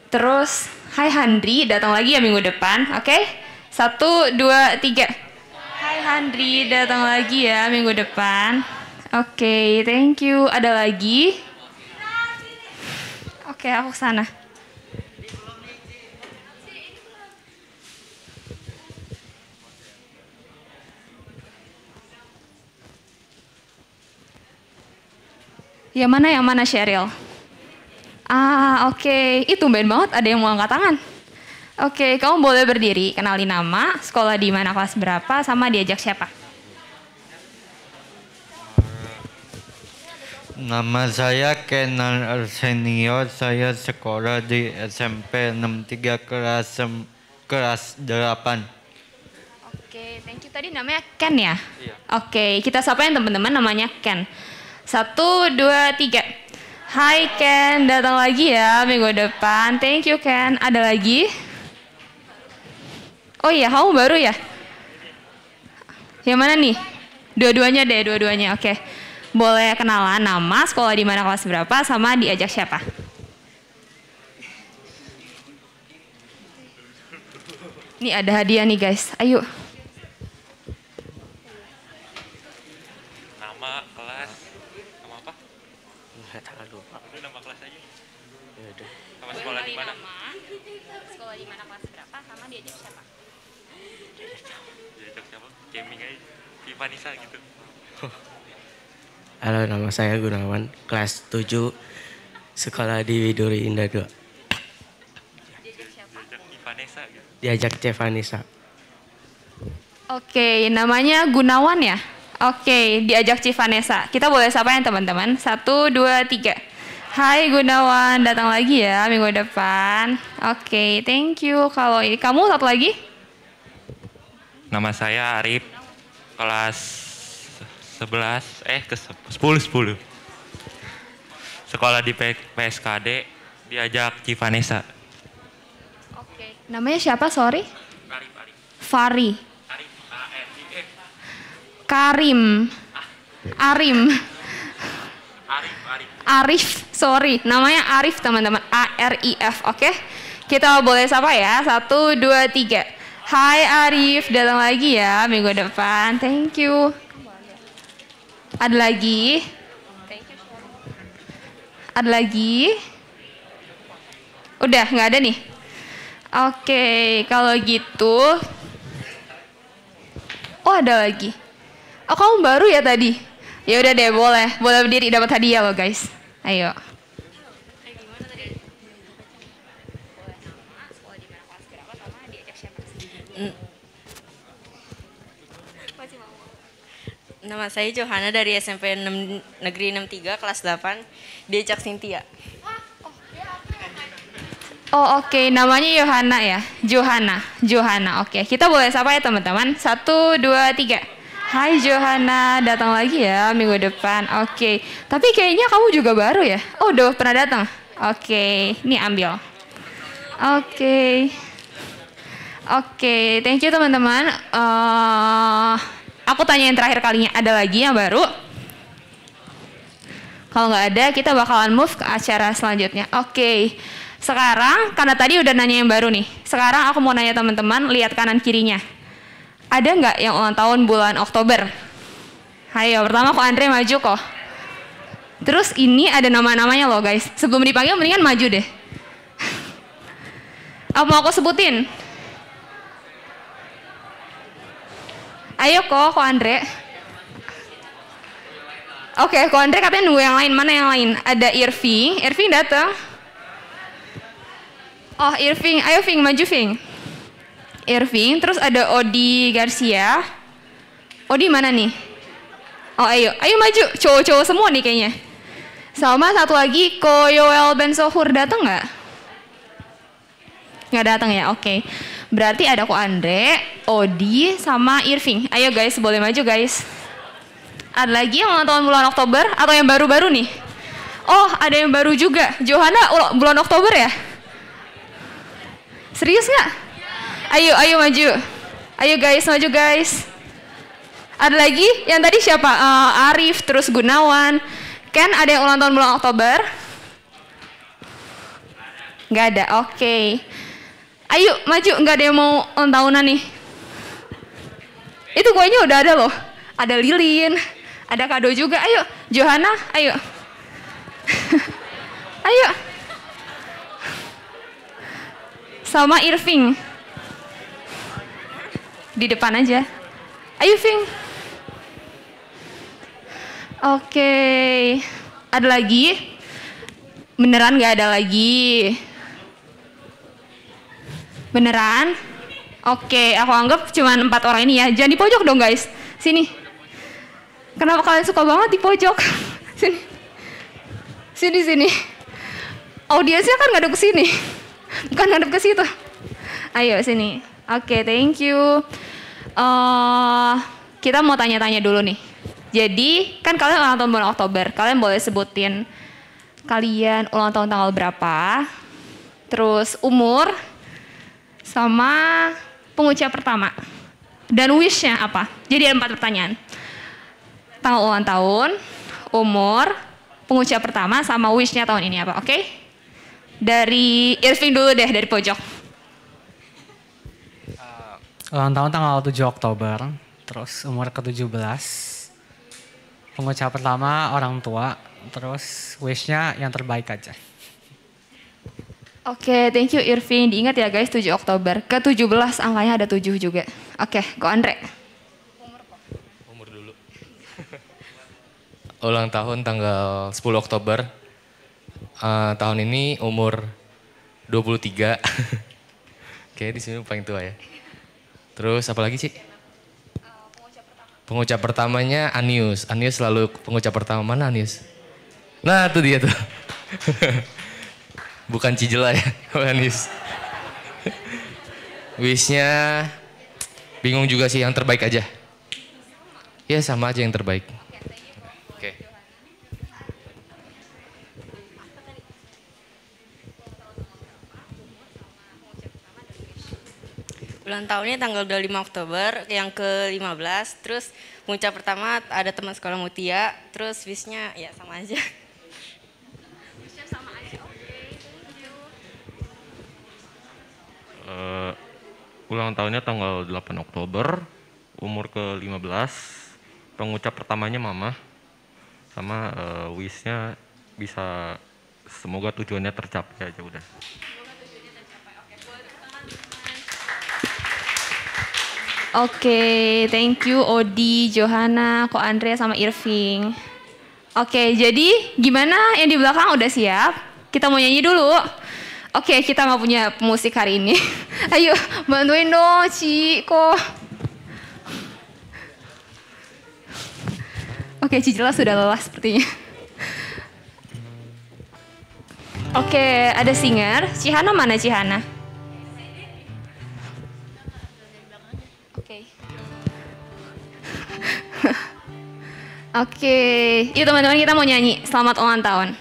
Terus, hai Handri, datang lagi ya minggu depan, oke? 1, 2, 3. Hai Handri, datang lagi ya minggu depan. Oke, thank you. Ada lagi? Oke, aku kesana. Yang mana Sheryl? Oke. Itu tumben banget ada yang mau angkat tangan. Oke, kamu boleh berdiri, kenalin nama, sekolah di mana, kelas berapa, sama diajak siapa? Nama saya Kenan Arsenio, saya sekolah di SMP 63 kelas 8. Oke, thank you. Tadi namanya Ken ya? Iya. Oke, kita sapain teman-teman namanya Ken. 1, 2, 3. Hai Ken, datang lagi ya minggu depan. Thank you Ken. Ada lagi? Oh iya, kamu baru ya? Yang mana nih? Dua-duanya deh, dua-duanya. Oke. Boleh kenalan nama, sekolah di mana, kelas berapa, sama diajak siapa? Nih ada hadiah nih guys. Ayo. Nama, kelas, nama apa? Nggak tahu lupa. Nama kelas aja. Ya udah. Sama sekolah di mana? Sekolah di mana, kelas berapa, sama diajak siapa? Diajak siapa? Gaming aja. Ivanisa gitu. Halo, nama saya Gunawan, kelas 7, sekolah di Widuri Indah 2. Diajak siapa? Diajak Ivanesa gitu. Diajak Cevanisa. Oke, namanya Gunawan ya? Oke, diajak Civanesa. Kita boleh sapa ya teman-teman? 1, 2, 3. Hai Gunawan, datang lagi ya minggu depan. Oke, thank you. Kalau ini kamu satu lagi? Nama saya Arif, kelas 10. Sekolah di PSKD, diajak Civanesa. Oke. Namanya siapa, sorry? Fari. Karim. Arim. Arif, sorry. Namanya Arif teman-teman. ARIF, oke? Kita boleh sapa ya? 1, 2, 3. Hai Arif, datang lagi ya minggu depan. Thank you. Ada lagi? Ada lagi? Udah, nggak ada nih? Oke, kalau gitu Oh ada lagi. Oh kamu baru ya tadi? Ya udah deh, boleh berdiri dapat hadiah loh guys. Ayo. Nama saya Johana dari SMP Negeri 63 kelas 8, diajak Cynthia. Oh oke, namanya Yohana ya? Johana. Oke, kita boleh sapa ya teman-teman? 1, 2, 3. Hai Johana, datang lagi ya minggu depan. Oke, tapi kayaknya kamu juga baru ya? Oh udah pernah datang? Oke, ini ambil. Oke, thank you teman-teman. Aku tanya yang terakhir kalinya, ada lagi yang baru? Kalau nggak ada, kita bakalan move ke acara selanjutnya. Oke, sekarang karena tadi udah nanya yang baru nih. Sekarang aku mau nanya teman-teman, lihat kanan kirinya. Ada nggak yang ulang tahun bulan Oktober? Ayo, pertama kok Andre maju kok. Terus ini ada nama-namanya loh guys. Sebelum dipanggil mendingan maju deh. Apa mau aku sebutin? Ayo kok Andre. Oke, kok Andre katanya nunggu yang lain. Mana yang lain? Ada Irving datang. Oh Irving, ayo Ving, maju Ving. Irving, terus ada Odi Garcia. Odi mana nih? Oh ayo maju. Cowok-cowok semua nih kayaknya. Sama satu lagi, Ko Yoel Ben Sohur datang nggak? Nggak datang ya, oke. Berarti ada Ko Andre, Odi, sama Irving. Ayo guys, boleh maju guys. Ada lagi yang ulang tahun bulan Oktober atau yang baru-baru nih? Oh, ada yang baru juga. Johana bulan Oktober ya? Serius nggak? Ayo maju. Ayo guys, maju guys. Ada lagi? Yang tadi siapa? Arif, terus Gunawan. Ken, ada yang ulang tahun bulan Oktober? Nggak ada, oke. Ayo maju, nggak ada yang mau ulang tahunan nih. Itu kuenya udah ada loh. Ada lilin, ada kado juga. Ayo, Johana, ayo. Ayo. Sama Irving. Di depan aja. Ayo, Ving. Oke. Ada lagi? Beneran nggak ada lagi? Beneran? Oke, aku anggap cuma 4 orang ini ya. Jangan di pojok dong guys. Sini. Kenapa kalian suka banget di pojok? Sini. Audiensnya kan ngadep ke sini. Bukan ngadep ke situ. Ayo sini. Oke, thank you. Kita mau tanya-tanya dulu nih. Jadi, kan kalian ulang tahun bulan Oktober. Kalian boleh sebutin kalian ulang tahun tanggal berapa, terus umur, sama pengucap pertama. Dan wish-nya apa? Jadi ada 4 pertanyaan. Tanggal ulang tahun, umur, pengucap pertama, sama wish-nya tahun ini apa, oke? Dari Irving dulu deh, dari pojok. Ulang tahun tanggal 7 Oktober, terus umur ke-17. Pengucap pertama orang tua, terus wish-nya yang terbaik aja. Oke, thank you Irving. Diingat ya guys, 7 Oktober. Ke-17 angkanya ada 7 juga. Oke, Ko Andre. Umur dulu. Ulang tahun tanggal 10 Oktober. Tahun ini umur 23. Kayaknya di sini paling tua ya. Terus apa lagi sih? Pengucap pertamanya Anius. Anius selalu pengucap pertama. Mana Anius? Nah, itu dia tuh. Bukan Cijela ya, Anius. Wish-nya bingung juga sih, yang terbaik aja. Ya sama aja yang terbaik. Oke. Ulang tahunnya tanggal 25 Oktober, yang ke-15. Terus pengucap pertama ada teman sekolah Mutia. Terus wish-nya ya sama aja. Wish-nya sama aja, oke. Thank you. Ulang tahunnya tanggal 8 Oktober, umur ke-15. Pengucap pertamanya mama. Sama wish-nya bisa semoga tujuannya tercapai aja udah. Oke, thank you Odi, Johanna, Ko Andrea sama Irving. Oke, jadi gimana yang di belakang udah siap? Kita mau nyanyi dulu. Oke, kita nggak punya pemusik hari ini. Ayo, bantuin dong, Ciko. Oke, Cicila sudah lelah sepertinya. Oke, ada singer. Cihana mana Cihana? Oke. Oke, yuk teman-teman kita mau nyanyi Selamat Ulang Tahun.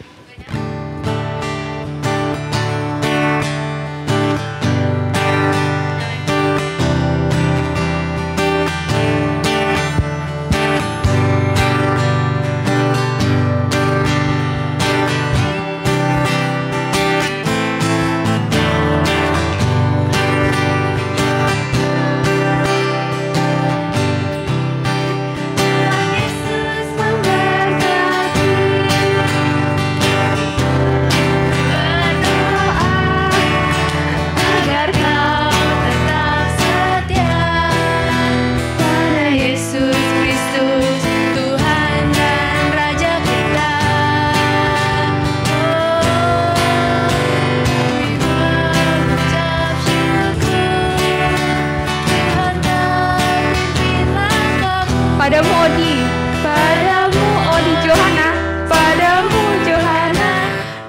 Padamu Odi, padamu Odi Johanna, padamu Johanna,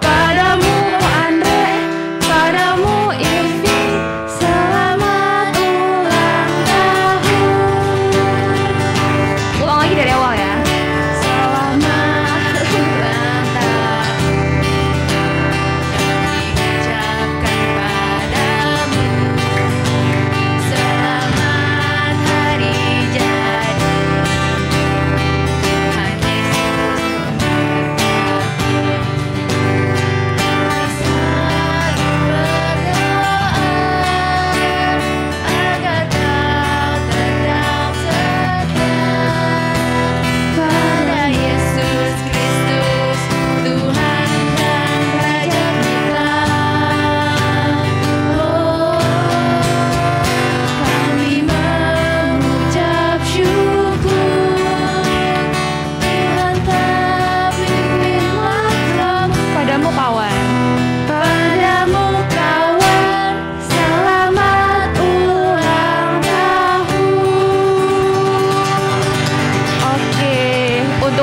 padamu Andre, padamu Irving, selamat ulang tahun. Ulang lagi dari awal ya. Selamat ulang tahun, diucapkan padamu, selamat hari jadi.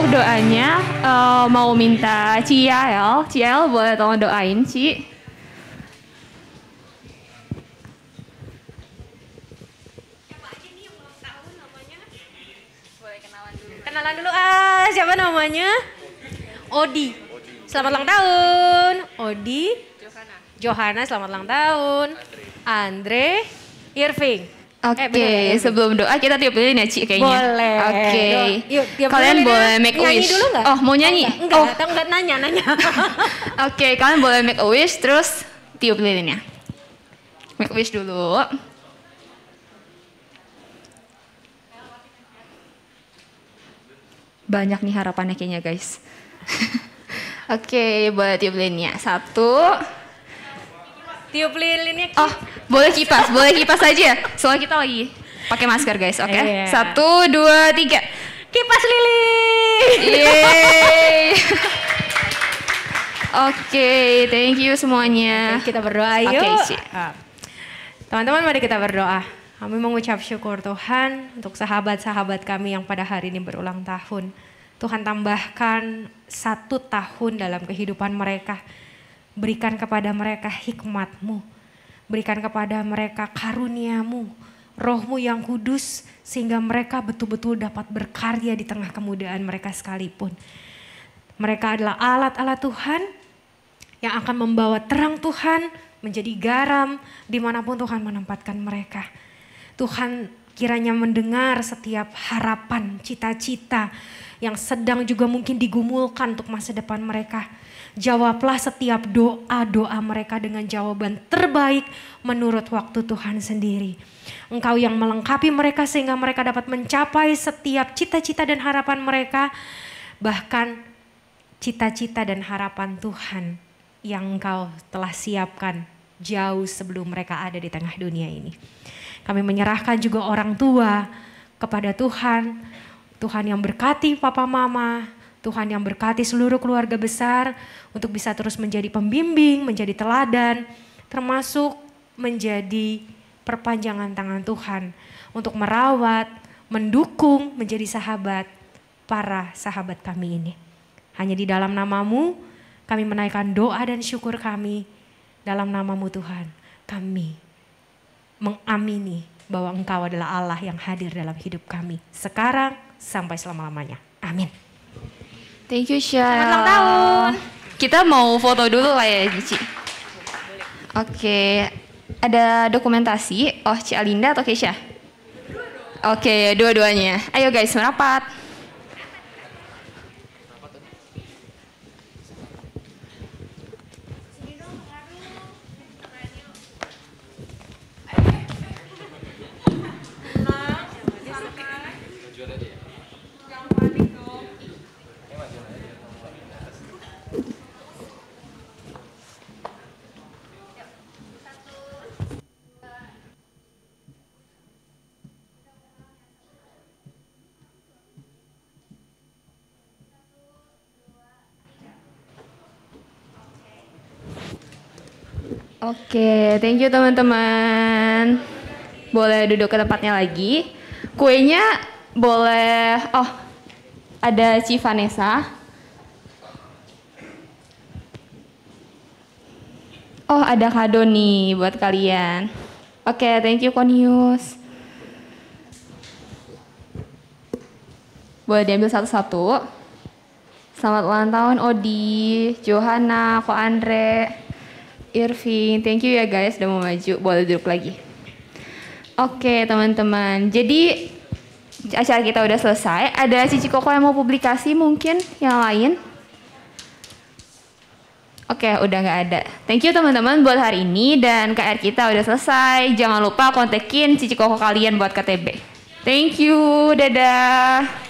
Doanya mau minta Ciel boleh tolong doain Ci. Kenalan dulu siapa namanya? Odi. Selamat ulang tahun. Odi. Johanna selamat ulang tahun. Andre. Irving. Oke, sebelum doa kita tiup lilin ya Ci kayaknya. Boleh. Oke. Yuk, kalian boleh make a wish. Nyanyi dulu nggak? Oh, mau nyanyi? Enggak nanya. Oke, kalian boleh make a wish terus tiup lilinnya. Make a wish dulu. Banyak nih harapannya kayaknya guys. Oke, boleh tiup lilinnya. 1. Tiup lilinnya. Oh, boleh kipas aja. Soalnya kita lagi pakai masker guys, oke? Okay? 1, 2, 3. Kipas lilin. Yeay. Oke, thank you semuanya. Kita berdoa yuk. Oke, teman-teman mari kita berdoa. Kami mengucap syukur Tuhan untuk sahabat-sahabat kami yang pada hari ini berulang tahun. Tuhan tambahkan 1 tahun dalam kehidupan mereka. Berikan kepada mereka hikmat-Mu. Berikan kepada mereka karunia-Mu. Roh-Mu yang kudus sehingga mereka betul-betul dapat berkarya di tengah kemudahan mereka sekalipun. Mereka adalah alat-alat Tuhan yang akan membawa terang Tuhan menjadi garam dimanapun Tuhan menempatkan mereka. Tuhan kiranya mendengar setiap harapan, cita-cita yang sedang juga mungkin digumulkan untuk masa depan mereka. Jawablah setiap doa-doa mereka dengan jawaban terbaik menurut waktu Tuhan sendiri. Engkau yang melengkapi mereka sehingga mereka dapat mencapai setiap cita-cita dan harapan mereka. Bahkan cita-cita dan harapan Tuhan yang Engkau telah siapkan jauh sebelum mereka ada di tengah dunia ini. Kami menyerahkan juga orang tua kepada Tuhan. Tuhan yang berkati papa mama, Tuhan yang berkati seluruh keluarga besar untuk bisa terus menjadi pembimbing, menjadi teladan, termasuk menjadi perpanjangan tangan Tuhan untuk merawat, mendukung, menjadi sahabat para sahabat kami ini. Hanya di dalam nama-Mu kami menaikkan doa dan syukur kami. Dalam nama-Mu Tuhan, kami mengamini bahwa Engkau adalah Allah yang hadir dalam hidup kami sekarang sampai selama-lamanya. Amin. Thank you, Syah. Selamat ulang tahun. Kita mau foto dulu lah ya, Cici. Oke, ada dokumentasi. Oh, Ci Alinda atau Keisha? Oke, dua-duanya. Ayo guys, merapat. Oke, thank you teman-teman. Boleh duduk ke tempatnya lagi. Kuenya boleh, oh ada Ci Vanessa. Oh ada kado nih buat kalian. Oke, thank you Konius. Boleh diambil satu-satu. Selamat ulang tahun Odi, Johanna, Ko Andre, Irving, thank you ya guys udah mau maju, boleh duduk lagi. Oke teman-teman, jadi acara kita udah selesai. Ada Cici Koko yang mau publikasi mungkin yang lain? Oke, udah nggak ada. Thank you teman-teman buat hari ini dan KR kita udah selesai. Jangan lupa kontekin Cici Koko kalian buat KTB. Thank you, dadah.